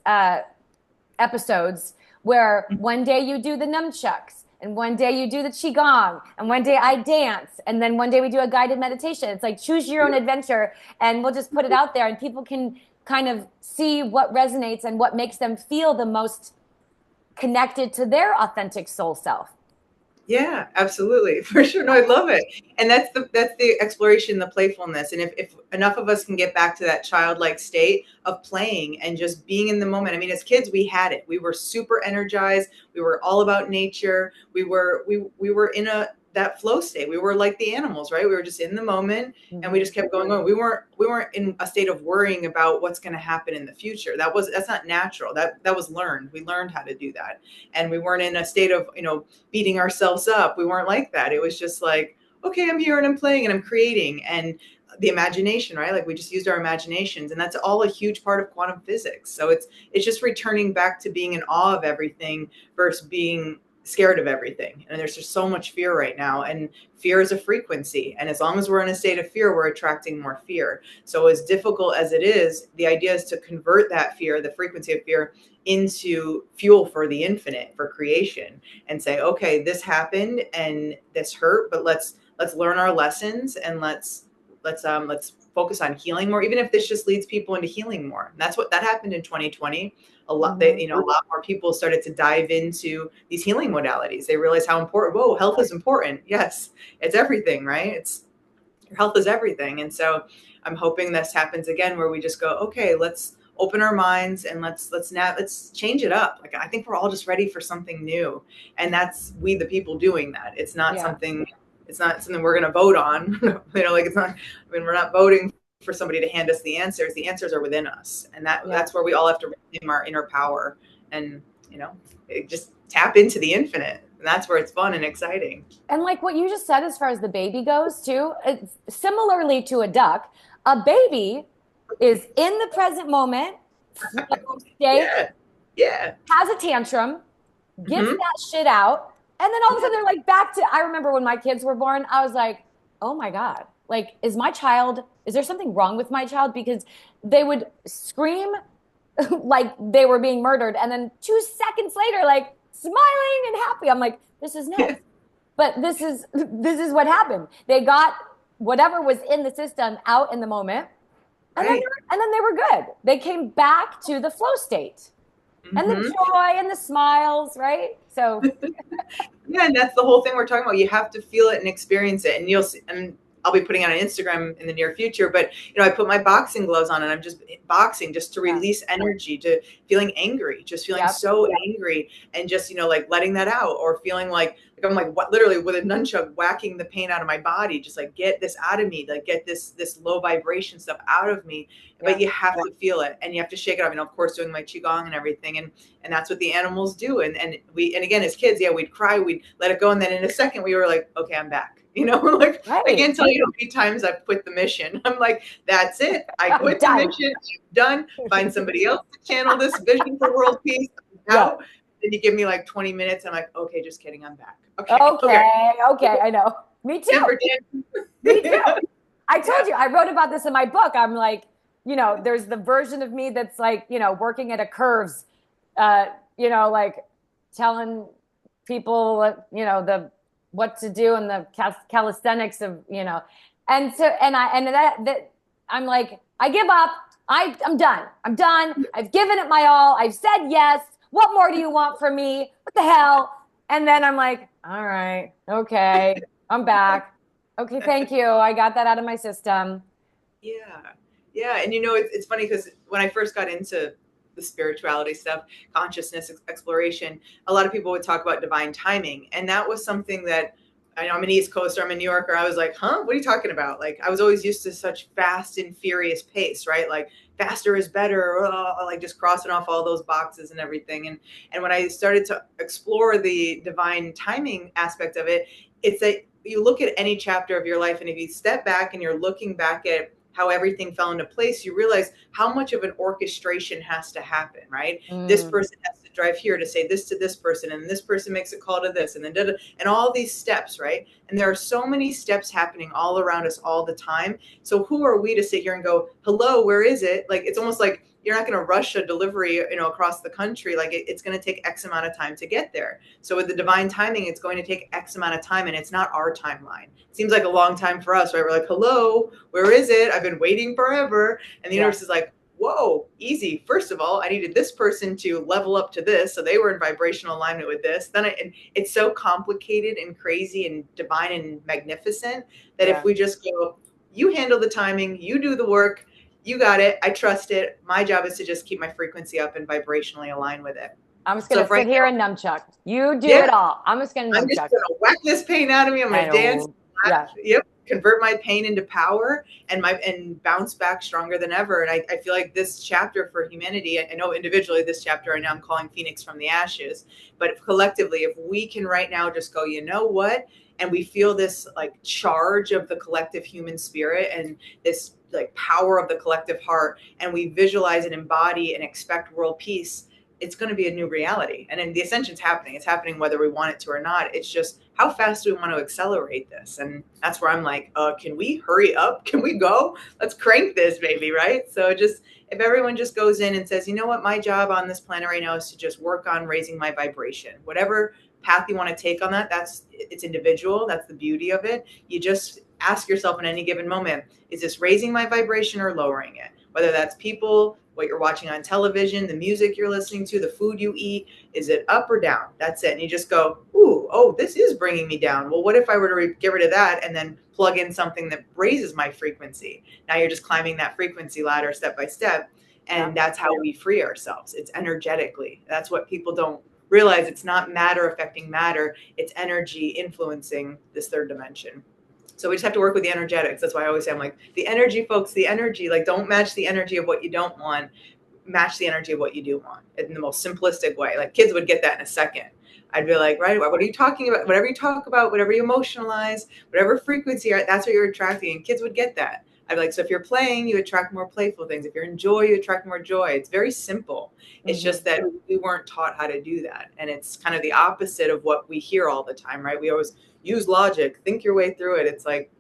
episodes where one day you do the nunchucks, and one day you do the qigong, and one day I dance, and then one day we do a guided meditation. It's like choose your own adventure, and we'll just put it out there and people can kind of see what resonates and what makes them feel the most connected to their authentic soul self. Yeah, absolutely. For sure. No, I love it. And that's the exploration, the playfulness. And if enough of us can get back to that childlike state of playing and just being in the moment. I mean, as kids, we had it. We were super energized. We were all about nature. We were in that flow state. We were like the animals, right? We were just in the moment and we just kept going on. We weren't in a state of worrying about what's going to happen in the future. That's not natural. That was learned. We learned how to do that. And we weren't in a state of, beating ourselves up. We weren't like that. It was just like, okay, I'm here and I'm playing and I'm creating. And the imagination, right? Like we just used our imaginations, and that's all a huge part of quantum physics. So it's just returning back to being in awe of everything versus being scared of everything. And there's just so much fear right now, and fear is a frequency. And as long as we're in a state of fear, we're attracting more fear. So as difficult as it is, the idea is to convert that fear, the frequency of fear, into fuel for the infinite, for creation, and say, okay, this happened and this hurt, but let's learn our lessons, and let's focus on healing more, even if this just leads people into healing more. And that's what that happened in 2020. A lot, a lot more people started to dive into these healing modalities. They realized how important, whoa, health is important. Yes, it's everything, right? Your health is everything. And so I'm hoping this happens again, where we just go, okay, let's open our minds and let's change it up. Like, I think we're all just ready for something new. And that's we, the people, doing that. It's not Yeah. something we're going to vote on. Like it's not, I mean, we're not voting for somebody to hand us the answers. The answers are within us. And Yeah. that's where we all have to reclaim our inner power and, just tap into the infinite. And that's where it's fun and exciting. And like what you just said, as far as the baby goes, too, similarly to a duck, a baby is in the present moment, flow state, Yeah. Yeah. has a tantrum, gets Mm-hmm. that shit out, and then all of a sudden they're like back to. I remember when my kids were born, I was like, oh my God, like, is there something wrong with my child? Because they would scream like they were being murdered. And then 2 seconds later, like smiling and happy. I'm like, this is nuts. But this is what happened. They got whatever was in the system out in the moment, and then Right. they were good. They came back to the flow state and the Hmm. joy and the smiles, right? So Yeah, and that's the whole thing we're talking about. You have to feel it and experience it, and you'll see. And I'll be putting it on Instagram in the near future. But I put my boxing gloves on, and I'm just boxing, just to yeah, release energy, to feeling angry, just feeling yep, so angry, and just like letting that out, or feeling like I'm like what, literally with a nunchuck whacking the pain out of my body, just like get this out of me, like get this low vibration stuff out of me. yeah, But you have to feel it, and you have to shake it off. Of course, doing my qigong and everything, and that's what the animals do. And again, as kids, yeah, we'd cry, we'd let it go, and then in a second we were like, okay, I'm back. Like I right. can't tell you how many times I've quit the mission. I'm like, that's it, I I'm quit the done. mission, I'm done. Find somebody else to channel this vision for world peace. I'm Yeah. out. Then you give me like 20 minutes, I'm like, okay, just kidding, I'm back. Okay, okay. Okay. Okay. I know. Me too. Temper tantrum. Me too. I Yeah. told you, I wrote about this in my book. I'm like, there's the version of me that's like, working at a curves, uh, like telling people, the what to do and the calisthenics of, and so and that I'm like, I give up. I'm done. I'm done. I've given it my all. I've said yes. What more do you want from me? What the hell? And then I'm like, all right, okay, I'm back. Okay, thank you. I got that out of my system. Yeah. Yeah. And it's funny because when I first got into the spirituality stuff, consciousness exploration, a lot of people would talk about divine timing. And that was something that I know I'm an East Coaster, I'm a New Yorker. I was like, huh, what are you talking about? Like, I was always used to such fast and furious pace, right? Like, faster is better, like just crossing off all those boxes and everything. And when I started to explore the divine timing aspect of it, it's that you look at any chapter of your life, and if you step back and you're looking back at how everything fell into place, you realize how much of an orchestration has to happen, right? This Mm, person has to drive here to say this to this person, and this person makes a call to this, and then and all these steps, right? And there are so many steps happening all around us all the time. So who are we to sit here and go, hello, where is it? Like, it's almost like you're not going to rush a delivery, across the country. Like, it's going to take X amount of time to get there. So with the divine timing, it's going to take X amount of time, and it's not our timeline. It seems like a long time for us, right? We're like, hello, where is it? I've been waiting forever. And the yeah, universe is like, whoa, easy. First of all, I needed this person to level up to this. So they were in vibrational alignment with this. And it's so complicated and crazy and divine and magnificent that if yeah. we just go, you handle the timing, you do the work, you got it, I trust it. My job is to just keep my frequency up and vibrationally align with it. I'm just So gonna if right sit here now, and nunchuck. You do yeah, it all. I'm just gonna I'm just nunchuck. gonna whack this pain out of me. I'm I gonna dance, know. laugh, Yeah. yep, convert my pain into power, and bounce back stronger than ever. And I feel like this chapter for humanity, I know individually this chapter right now I'm calling Phoenix from the ashes, but collectively, if we can right now just go, you know what? And we feel this like charge of the collective human spirit and this like power of the collective heart, and we visualize and embody and expect world peace, it's going to be a new reality. And then the ascension's happening. It's happening whether we want it to or not. It's just how fast do we want to accelerate this? And that's where I'm like, can we hurry up? Can we go? Let's crank this baby, right? So just if everyone just goes in and says, you know what, my job on this planet right now is to just work on raising my vibration. Whatever path you want to take on that, it's individual. That's the beauty of it. You just ask yourself in any given moment, is this raising my vibration or lowering it? Whether that's people, what you're watching on television, the music you're listening to, the food you eat, is it up or down? That's it. And you just go, ooh, oh, this is bringing me down. Well, what if I were to get rid of that and then plug in something that raises my frequency? Now you're just climbing that frequency ladder step by step. Yeah. And that's how we free ourselves. It's energetically. That's what people don't realize. It's not matter affecting matter. It's energy influencing this third dimension. So we just have to work with the energetics. That's why I always say, I'm like, the energy, folks, the energy, like don't match the energy of what you don't want, match the energy of what you do want in the most simplistic way. Like kids would get that in a second. I'd be like, right, what are you talking about? Whatever you talk about, whatever you emotionalize, whatever frequency, that's what you're attracting. And kids would get that. I'd be like, so if you're playing, you attract more playful things. If you're in joy, you attract more joy. It's very simple. It's Mm-hmm. just that we weren't taught how to do that. And it's kind of the opposite of what we hear all the time, right? We always use logic, think your way through it. It's like,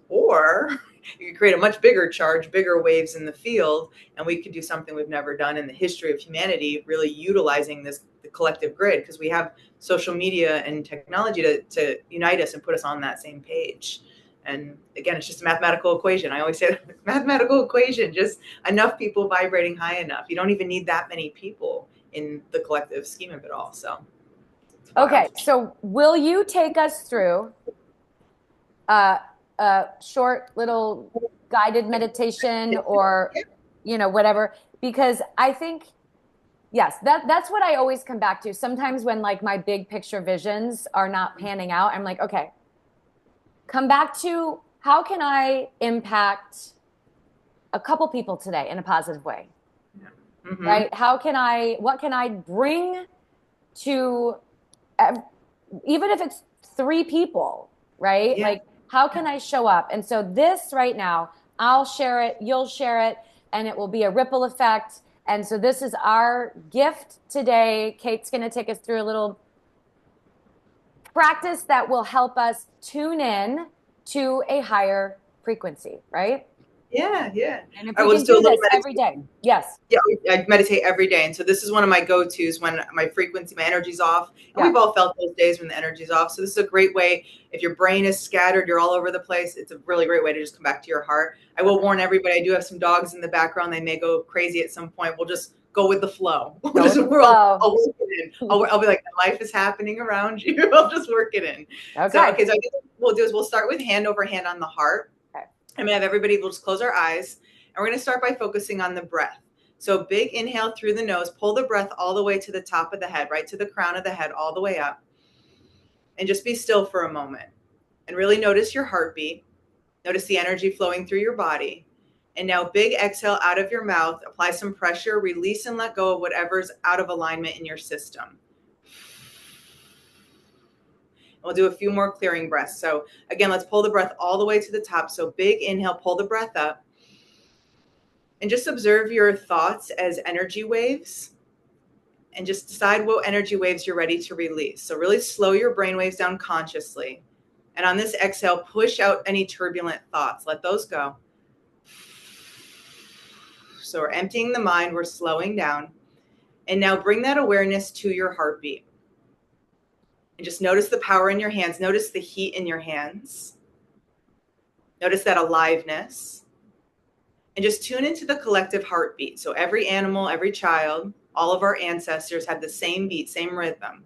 or You could create a much bigger charge, bigger waves in the field, and we could do something we've never done in the history of humanity, really utilizing the collective grid, because we have social media and technology to unite us and put us on that same page. And again, it's just a mathematical equation. I always say mathematical equation, just enough people vibrating high enough. You don't even need that many people in the collective scheme of it all. So it's Okay, wild. so will you take us through a short little guided meditation or whatever? Because I think yes, that's what I always come back to. Sometimes when like my big picture visions are not panning out, I'm like, okay, come back to how can I impact a couple people today in a positive way? Yeah. Mm-hmm. Right? What can I bring to even if it's three people, right? Yeah. Like, how can I show up? And so, this right now, I'll share it, you'll share it, and it will be a ripple effect. And so, this is our gift today. Kate's going to take us through a little practice that will help us tune in to a higher frequency, right? Yeah. Yeah. And if All right, we we'll can just do a do little this every day, meditation. yes, Yeah, I meditate every day. And so this is one of my go-tos when my frequency, my energy's off. And yeah, we've all felt those days when the energy's off. So this is a great way. If your brain is scattered, you're all over the place, it's a really great way to just come back to your heart. I will okay. warn everybody, I do have some dogs in the background. They may go crazy at some point. We'll just go with the flow. We'll Go just, with the I'll flow. work it in. I'll be like, life is happening around you. I'll just work it in. So, Okay. okay. So I think what we'll do is we'll start with hand over hand on the heart. Okay. I'm going to have everybody, we'll just close our eyes. And we're going to start by focusing on the breath. So big inhale through the nose, pull the breath all the way to the top of the head, right to the crown of the head, all the way up. And just be still for a moment. And really notice your heartbeat. Notice the energy flowing through your body. And now big exhale out of your mouth, apply some pressure, release and let go of whatever's out of alignment in your system. We'll do a few more clearing breaths. So again, let's pull the breath all the way to the top. So big inhale, pull the breath up. And just observe your thoughts as energy waves and just decide what energy waves you're ready to release. So really slow your brain waves down consciously. And on this exhale, push out any turbulent thoughts. Let those go. So we're emptying the mind, we're slowing down. And now bring that awareness to your heartbeat. And just notice the power in your hands. Notice the heat in your hands. Notice that aliveness. And just tune into the collective heartbeat. So every animal, every child, all of our ancestors had the same beat, same rhythm.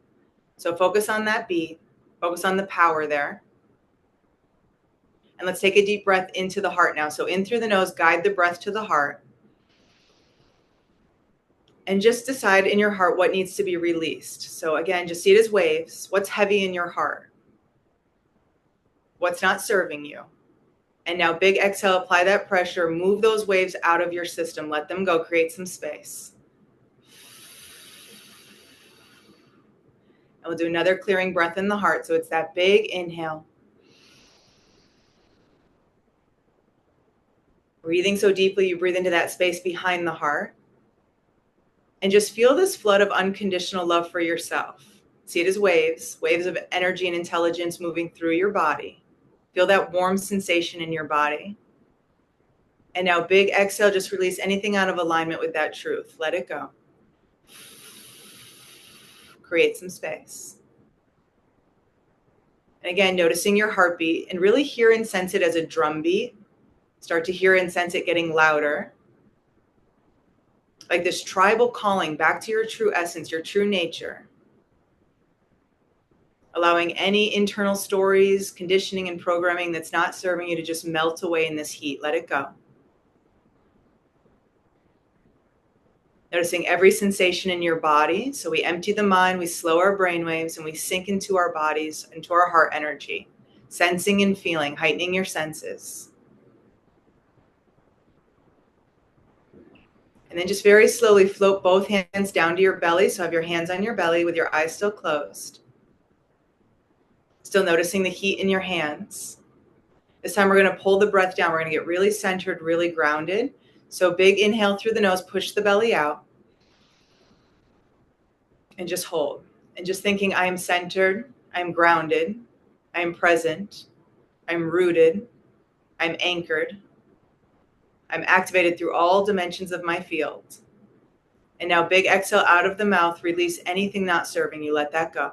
So focus on that beat, focus on the power there. And let's take a deep breath into the heart now. So in through the nose, guide the breath to the heart. And just decide in your heart what needs to be released. So again, just see it as waves. What's heavy in your heart? What's not serving you? And now big exhale, apply that pressure, move those waves out of your system. Let them go, create some space. And we'll do another clearing breath in the heart. So it's that big inhale. Breathing so deeply, you breathe into that space behind the heart. And just feel this flood of unconditional love for yourself. See it as waves, waves of energy and intelligence moving through your body. Feel that warm sensation in your body. And now big exhale, just release anything out of alignment with that truth. Let it go. Create some space. And again, noticing your heartbeat and really hear and sense it as a drum beat. Start to hear and sense it getting louder. Like this tribal calling back to your true essence, your true nature. Allowing any internal stories, conditioning, and programming that's not serving you to just melt away in this heat. Let it go. Noticing every sensation in your body. So we empty the mind, we slow our brain waves, and we sink into our bodies, into our heart energy. Sensing and feeling, heightening your senses. And then just very slowly float both hands down to your belly. So have your hands on your belly with your eyes still closed. Still noticing the heat in your hands. This time we're going to pull the breath down. We're going to get really centered, really grounded. So big inhale through the nose, push the belly out. And just hold. And just thinking, I am centered, I'm grounded, I'm present, I'm rooted, I'm anchored, I'm activated through all dimensions of my field. And now big exhale out of the mouth, release anything not serving you. Let that go.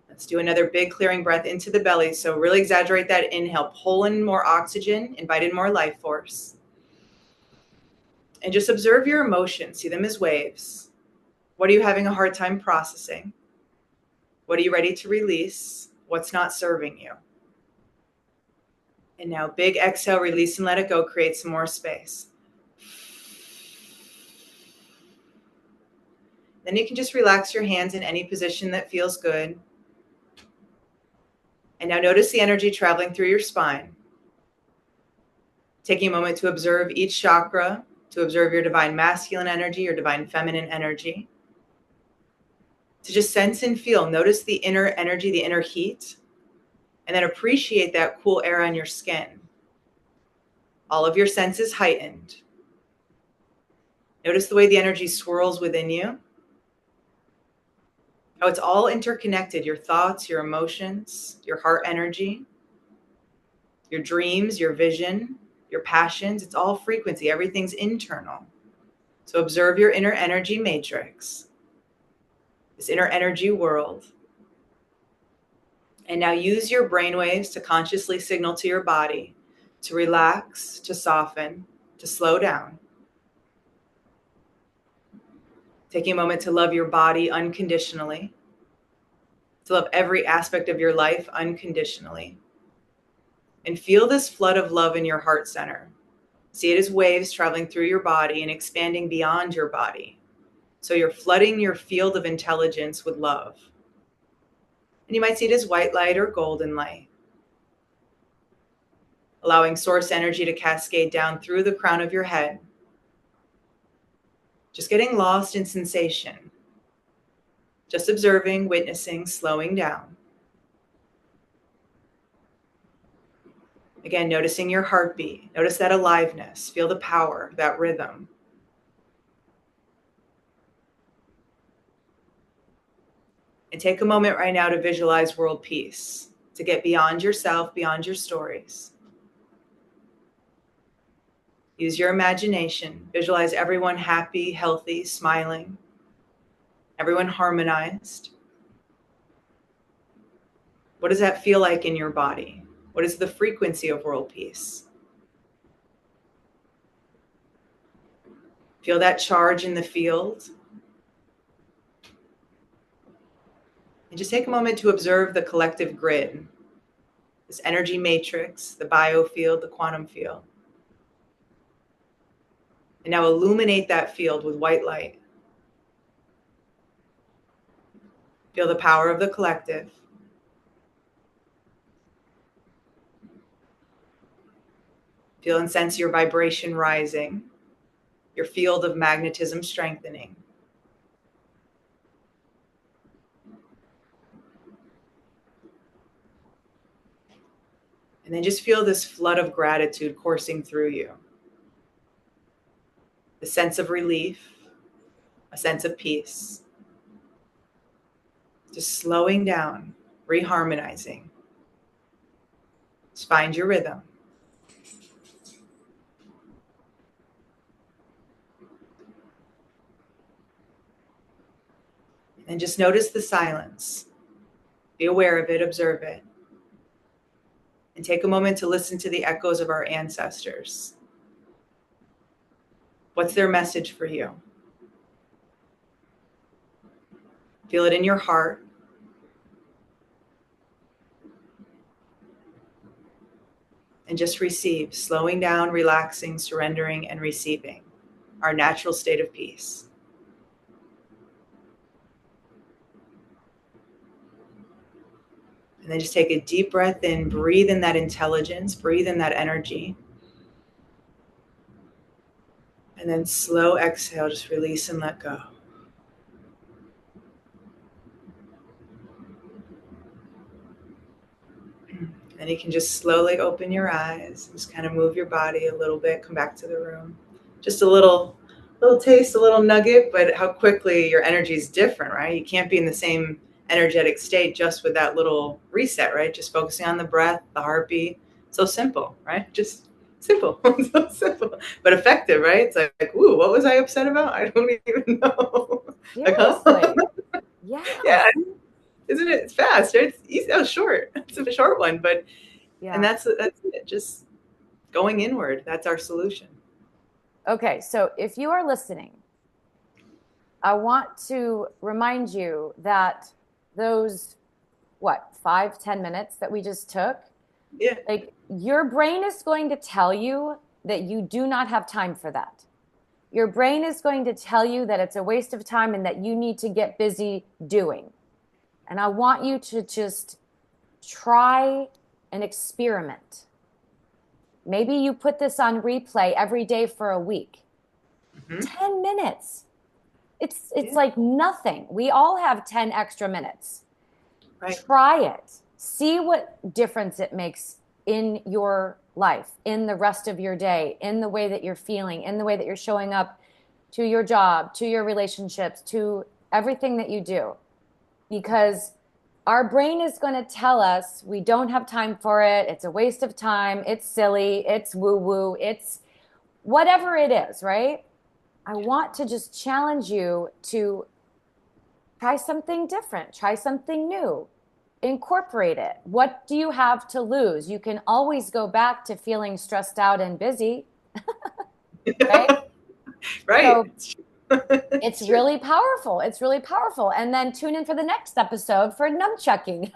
Let's do another big clearing breath into the belly. So really exaggerate that inhale, pull in more oxygen, invite in more life force. And just observe your emotions, see them as waves. What are you having a hard time processing? What are you ready to release? What's not serving you? And now big exhale, release and let it go. Create some more space. Then you can just relax your hands in any position that feels good. And now notice the energy traveling through your spine. Taking a moment to observe each chakra, to observe your divine masculine energy, your divine feminine energy. To just sense and feel. Notice the inner energy, the inner heat. And then appreciate that cool air on your skin. All of your senses heightened. Notice the way the energy swirls within you. How it's all interconnected. Your thoughts, your emotions, your heart energy, your dreams, your vision, your passions. It's all frequency. Everything's internal. So observe your inner energy matrix, this inner energy world. And now use your brainwaves to consciously signal to your body to relax, to soften, to slow down. Taking a moment to love your body unconditionally, to love every aspect of your life unconditionally. And feel this flood of love in your heart center. See it as waves traveling through your body and expanding beyond your body. So you're flooding your field of intelligence with love. And you might see it as white light or golden light. Allowing source energy to cascade down through the crown of your head. Just getting lost in sensation. Just observing, witnessing, slowing down. Again, noticing your heartbeat. Notice that aliveness. Feel the power, that rhythm. And take a moment right now to visualize world peace, to get beyond yourself, beyond your stories. Use your imagination. Visualize everyone happy, healthy, smiling. Everyone harmonized. What does that feel like in your body? What is the frequency of world peace? Feel that charge in the field. And just take a moment to observe the collective grid, this energy matrix, the biofield, the quantum field. And now illuminate that field with white light. Feel the power of the collective. Feel and sense your vibration rising, your field of magnetism strengthening. And then just feel this flood of gratitude coursing through you. The sense of relief, a sense of peace. Just slowing down, reharmonizing. Just find your rhythm. And just notice the silence. Be aware of it, observe it. And take a moment to listen to the echoes of our ancestors. What's their message for you? Feel it in your heart. And just receive, slowing down, relaxing, surrendering, and receiving our natural state of peace. And then just take a deep breath in, breathe in that intelligence, breathe in that energy. And then slow exhale, just release and let go. And you can just slowly open your eyes, just kind of move your body a little bit, come back to the room. Just a little taste, a little nugget, but how quickly your energy is different, right? You can't be in the same energetic state just with that little reset, right? Just focusing on the breath, the heartbeat. So simple, right? Just simple. So simple, but effective, right? It's like, ooh, what was I upset about? I don't even know. Like, huh? Seriously. Yeah, Yes. isn't it? It's fast, right? It's easy. Oh, short. It's a short one, but and Yeah. that's it. Just going inward. That's our solution. Okay. So if you are listening, I want to remind you that those, what, 5, 10 minutes that we just took, Yeah. like your brain is going to tell you that you do not have time for that. Your brain is going to tell you that it's a waste of time and that you need to get busy doing. And I want you to just try an experiment. Maybe you put this on replay every day for a week. Mm-hmm. 10 minutes. It's Yeah. like nothing. We all have 10 extra minutes. Right. Try it. See what difference it makes in your life, in the rest of your day, in the way that you're feeling, in the way that you're showing up to your job, to your relationships, to everything that you do. Because our brain is going to tell us we don't have time for it. It's a waste of time. It's silly. It's woo woo. It's whatever it is, right? I want to just challenge you to try something different, try something new, incorporate it. What do you have to lose? You can always go back to feeling stressed out and busy, right? Right. So it's It's true. really powerful. It's really powerful. And then tune in for the next episode for nunchucking.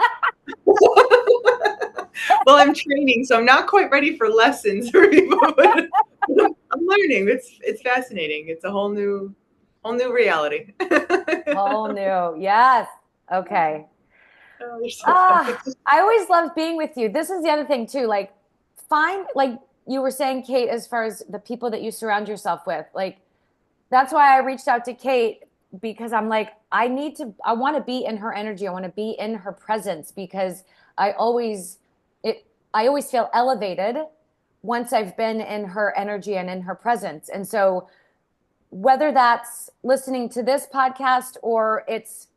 Well, I'm training, so I'm not quite ready for lessons for people, but I'm learning. It's fascinating. It's a whole new reality. Whole new. Yes. Okay. Oh, you're so funny. Ah, I always love being with you. This is the other thing too. Like, find, like you were saying, Kate, as far as the people that you surround yourself with. Like, that's why I reached out to Kate because I'm like, I want to be in her energy. I want to be in her presence because I always, I always feel elevated once I've been in her energy and in her presence. And so, whether that's listening to this podcast or it's,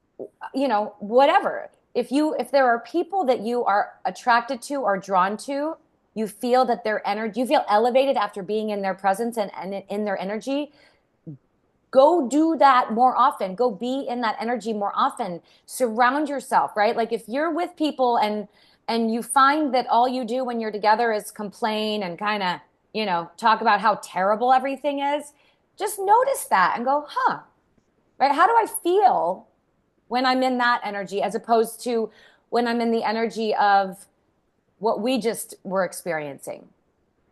whatever, if there are people that you are attracted to or drawn to, you feel that their energy, you feel elevated after being in their presence and in their energy, go do that more often, go be in that energy more often, surround yourself, right? Like if you're with people and you find that all you do when you're together is complain and kind of, talk about how terrible everything is, just notice that and go, huh, right? How do I feel when I'm in that energy as opposed to when I'm in the energy of what we just were experiencing?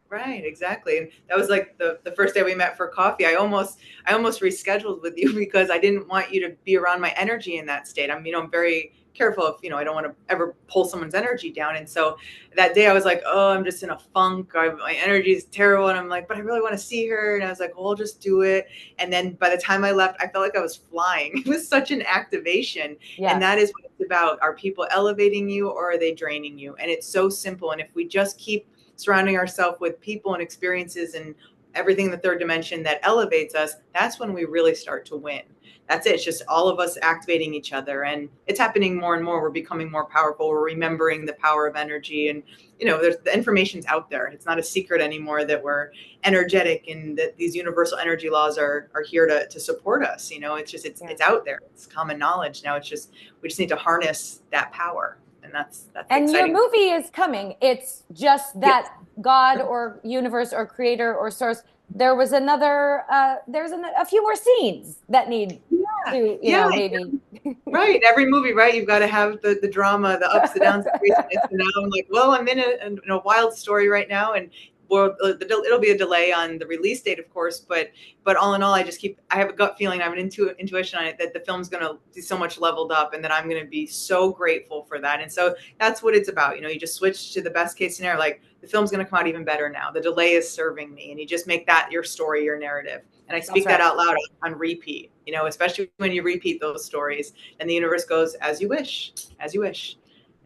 Right, exactly. And that was like the first day we met for coffee. I almost rescheduled with you because I didn't want you to be around my energy in that state. I'm very careful of, I don't want to ever pull someone's energy down. And so that day I was like, oh, I'm just in a funk. My energy is terrible. And I'm like, but I really want to see her. And I was like, well, I'll just do it. And then by the time I left, I felt like I was flying. It was such an activation. And Yes. that is what it's about. Are people elevating you or are they draining you? And it's so simple. And if we just keep surrounding ourselves with people and experiences and everything in the third dimension that elevates us, that's when we really start to win. That's it. It's just all of us activating each other. And it's happening more and more. We're becoming more powerful. We're remembering the power of energy. And, there's the information's out there. It's not a secret anymore that we're energetic and that these universal energy laws are here to support us. It's just, Yeah. it's out there. It's common knowledge. Now it's just, we just need to harness that power. And that's the And your exciting. movie is coming. It's just Yes. that God or universe or creator or source, there was a few more scenes that need Yeah. to, Yeah. maybe. Right. Every movie, right? You've got to have the drama, the ups, the downs, the craziness. And now I'm like, well, I'm in a wild story right now, and it'll be a delay on the release date, of course. But all in all, I have a gut feeling, I have an intuition on it that the film's going to be so much leveled up, and that I'm going to be so grateful for that. And so that's what it's about. You just switch to the best case scenario. Like the film's going to come out even better now. The delay is serving me, and you just make that your story, your narrative. And I That's speak that right. out loud on repeat. Especially when you repeat those stories and the universe goes, as you wish, as you wish.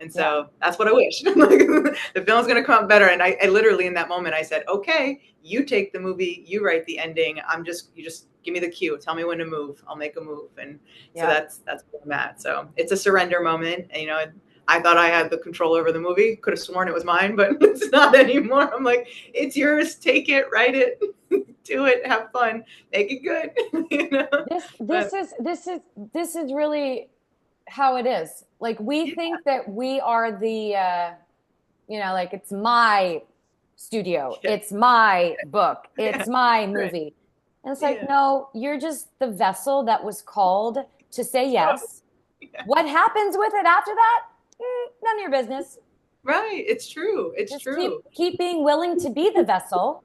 And Yeah. so that's what I wish. The film's going to come out better. And I literally, in that moment, I said, okay, you take the movie, you write the ending. You just give me the cue. Tell me when to move. I'll make a move. And so Yeah. that's where I'm at. So it's a surrender moment. And, I thought I had the control over the movie. Could have sworn it was mine, but it's not anymore. I'm like, it's yours. Take it, write it, do it, have fun, make it good. This But this is this is this is really how it is. Like we yeah, think that we are the like it's my studio, yeah, it's my book, yeah, it's my right, movie. And it's like, yeah, no, you're just the vessel that was called to say totally. yes. Yeah. What happens with it after that? None of your business. Right. It's true. It's Just true. keep being willing to be the vessel.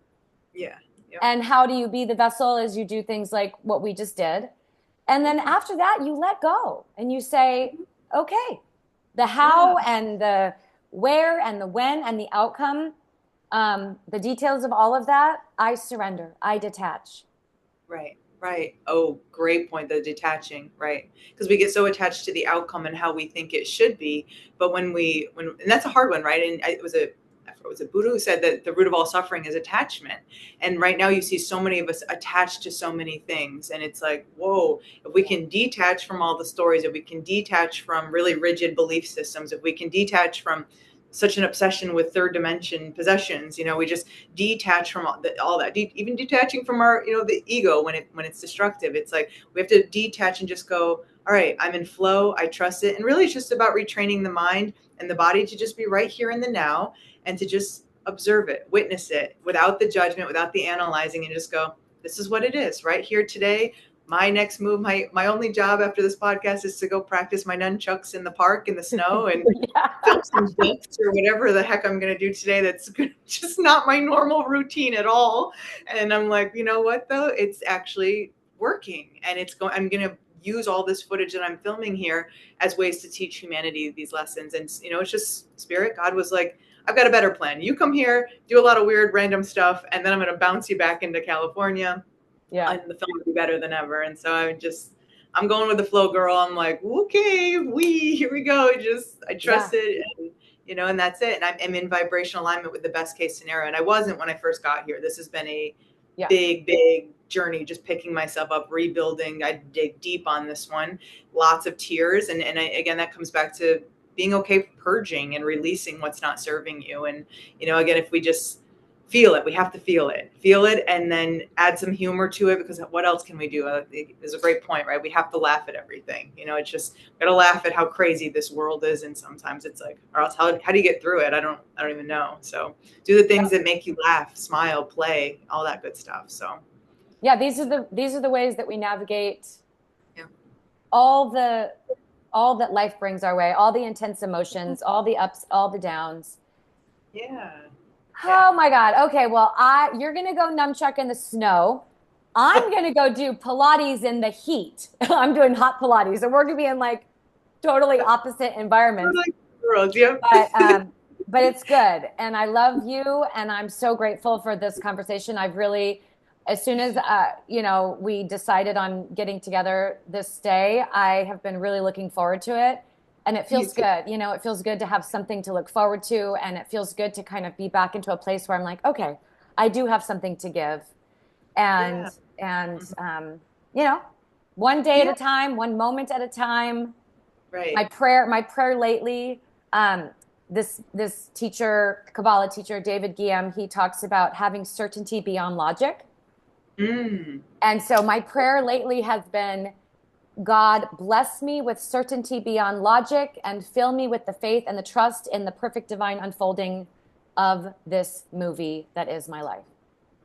Yeah. Yep. And how do you be the vessel? Is you do things like what we just did. And then Yeah. after that, you let go and you say, okay, the Yeah. how and the where and the when and the outcome, the details of all of that, I surrender, I detach. Right. Right. Oh, great point. The detaching. Right. Because we get so attached to the outcome and how we think it should be. But and that's a hard one, right? And I forget, it was a Buddha who said that the root of all suffering is attachment. And right now you see so many of us attached to so many things. And it's like, whoa, if we Yeah. can detach from all the stories, if we can detach from really rigid belief systems, if we can detach from such an obsession with third dimension possessions, we just detach from all that, even detaching from our, the ego when it's destructive. It's like we have to detach and just go, all right, I'm in flow, I trust it. And really it's just about retraining the mind and the body to just be right here in the now, and to just observe it, witness it, without the judgment, without the analyzing, and just go, this is what it is right here today. My next move, my only job after this podcast is to go practice my nunchucks in the park in the snow and Yeah. film some ducks or whatever the heck I'm going to do today. That's just not my normal routine at all. And I'm like, you know what though? It's actually working, and I'm going to use all this footage that I'm filming here as ways to teach humanity these lessons. And, it's just spirit. God was like, I've got a better plan. You come here, do a lot of weird, random stuff, and then I'm going to bounce you back into California, Yeah. and the film will be better than ever. And so I'm going with the flow, girl. I'm like, okay, here we go. I Yeah. trust it. And, and that's it. And I'm in vibrational alignment with the best case scenario. And I wasn't when I first got here. This has been a Yeah. big, big journey, just picking myself up, rebuilding. I dig deep on this one, lots of tears. Again, that comes back to being okay purging and releasing what's not serving you. And, again, if we just feel it, we have to feel it, and then add some humor to it, because what else can we do? There's a great point, right? We have to laugh at everything. It's just, we gotta laugh at how crazy this world is. And sometimes it's like, or else how do you get through it? I don't even know. So do the things Yep. that make you laugh, smile, play, all that good stuff. So Yeah. These are the ways that we navigate yeah. all the all that life brings our way, all the intense emotions, all the ups, all the downs. Yeah. Yeah. Oh my God. Okay, well, you're gonna go nunchuck in the snow. I'm gonna go do Pilates in the heat. I'm doing hot Pilates. So we're gonna be in like totally opposite We're environments. like girls, yep. But it's good. And I love you and I'm so grateful for this conversation. I've really, as soon as we decided on getting together this day, I have been really looking forward to it. And it Me feels too. good. It feels good to have something to look forward to. And it feels good to kind of be back into a place where I'm like, okay, I do have something to give. And Yeah. and Mhm. you know, one day at Yeah. a time, one moment at a time. my Right. prayer my prayer lately, this teacher, Kabbalah teacher, David Guillaume, he talks about having certainty beyond logic. Mm. And so my prayer lately has been, God bless me with certainty beyond logic and fill me with the faith and the trust in the perfect divine unfolding of this movie that is my life.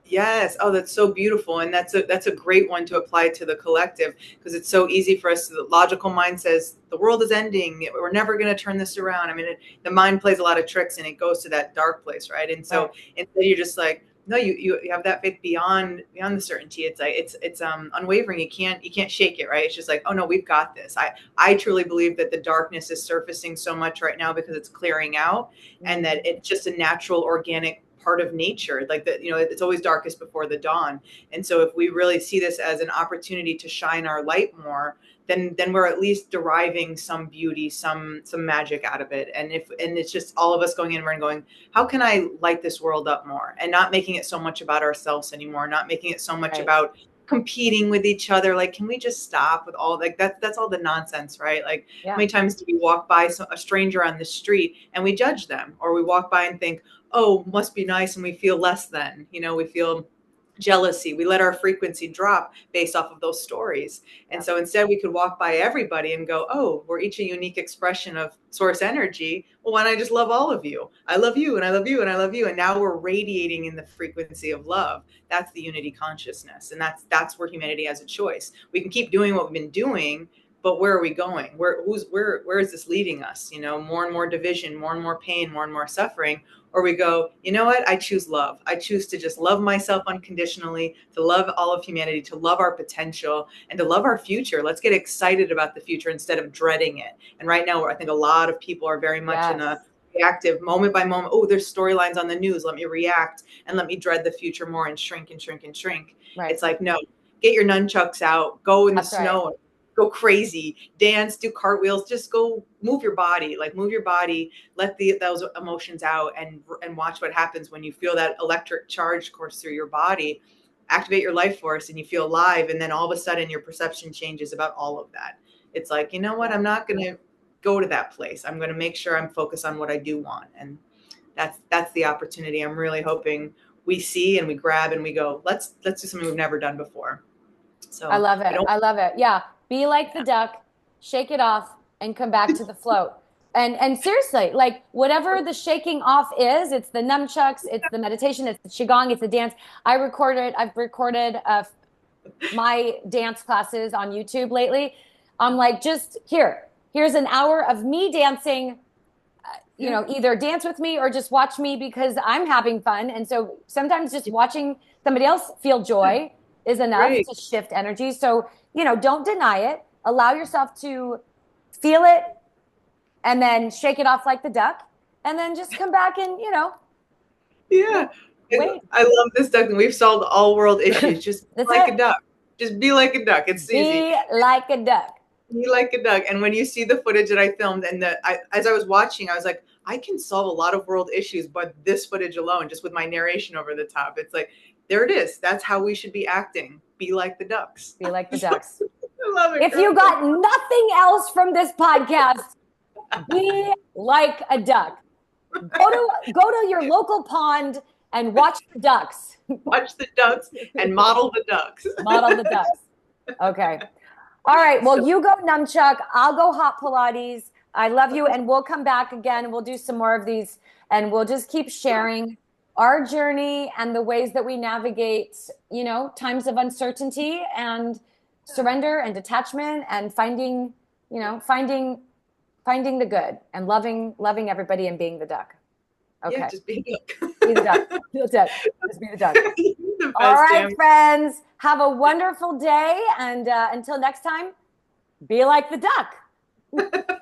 Yes. Oh, that's so beautiful. And that's a great one to apply to the collective, because it's so easy for us. The logical mind says the world is ending. We're never going to turn this around. I mean, the mind plays a lot of tricks and it goes to that dark place, right? And so Right. instead you're just like, no, you have that faith beyond the certainty. It's like it's unwavering. You can't shake it, right? It's just like, oh no, we've got this. I truly believe that the darkness is surfacing so much right now because it's clearing out, and Mm. that it's just a natural organic part of nature, like that, it's always darkest before the dawn. And so if we really see this as an opportunity to shine our light more, then we're at least deriving some beauty, some magic out of it. And it's just all of us going in and going, how can I light this world up more, and not making it so much about ourselves anymore, not making it so much Right. about competing with each other. Like, can we just stop with all like that's all the nonsense, right? Like, how Yeah. many times do we walk by a stranger on the street and we judge them, or we walk by and think, oh, must be nice, and we feel less than, we feel jealousy. We let our frequency drop based off of those stories. And Yeah. so instead we could walk by everybody and go, oh, we're each a unique expression of source energy. Well, why don't I just love all of you? I love you, and I love you, and I love you. And now we're radiating in the frequency of love. That's the unity consciousness. And that's where humanity has a choice. We can keep doing what we've been doing, but where are we going? Where is this leading us? More and more division, more and more pain, more and more suffering. Or we go, you know what? I choose love. I choose to just love myself unconditionally, to love all of humanity, to love our potential, and to love our future. Let's get excited about the future instead of dreading it. And right now, I think a lot of people are very much in Yes. a reactive, moment by moment. Oh, there's storylines on the news. Let me react and let me dread the future more and shrink and shrink and shrink. Right. It's like, no, get your nunchucks out, go in the That's right. snow, go crazy, dance, do cartwheels, just go move your body, let those emotions out, and watch what happens when you feel that electric charge course through your body. Activate your life force and you feel alive, and then all of a sudden your perception changes about all of that. It's like, you know what, I'm not going to go to that place. I'm going to make sure I'm focused on what I do want. And that's the opportunity I'm really hoping we see and we grab and we go, let's do something we've never done before. I So love I it. don't. I love it. Yeah. Be like the Yeah. duck, shake it off, and come back to the float. And seriously, like whatever the shaking off is, it's the nunchucks, it's the meditation, it's the qigong, it's the dance. I've recorded my dance classes on YouTube lately. I'm like, just here's an hour of me dancing, Yeah. either dance with me or just watch me because I'm having fun. And so sometimes just watching somebody else feel joy is enough Right. to shift energy. So, don't deny it. Allow yourself to feel it and then shake it off like the duck. And then just come back and, Yeah. wait. I love this duck. And we've solved all world issues. Just be That's like it. a duck. Just be like a duck. It's easy. Be like a duck. Be like a duck. And when you see the footage that I filmed, and as I was watching, I was like, I can solve a lot of world issues, but this footage alone, just with my narration over the top, it's like, there it is. That's how we should be acting. Be like the ducks. Be like the ducks. I love it. If Girl. you got nothing else from this podcast, be like a duck. Go to your local pond and watch the ducks. Watch the ducks and model the ducks. Model the ducks. Okay. All right. Well, you go nunchuck. I'll go hot Pilates. I love you. And we'll come back again and we'll do some more of these and we'll just keep sharing our journey and the ways that we navigate, times of uncertainty and surrender and detachment and finding the good and loving everybody and being the duck. Okay. Yeah, just be a duck. Be the duck. That's it. Just be the duck. The All best right, damn. friends. Have a wonderful day. And until next time, be like the duck.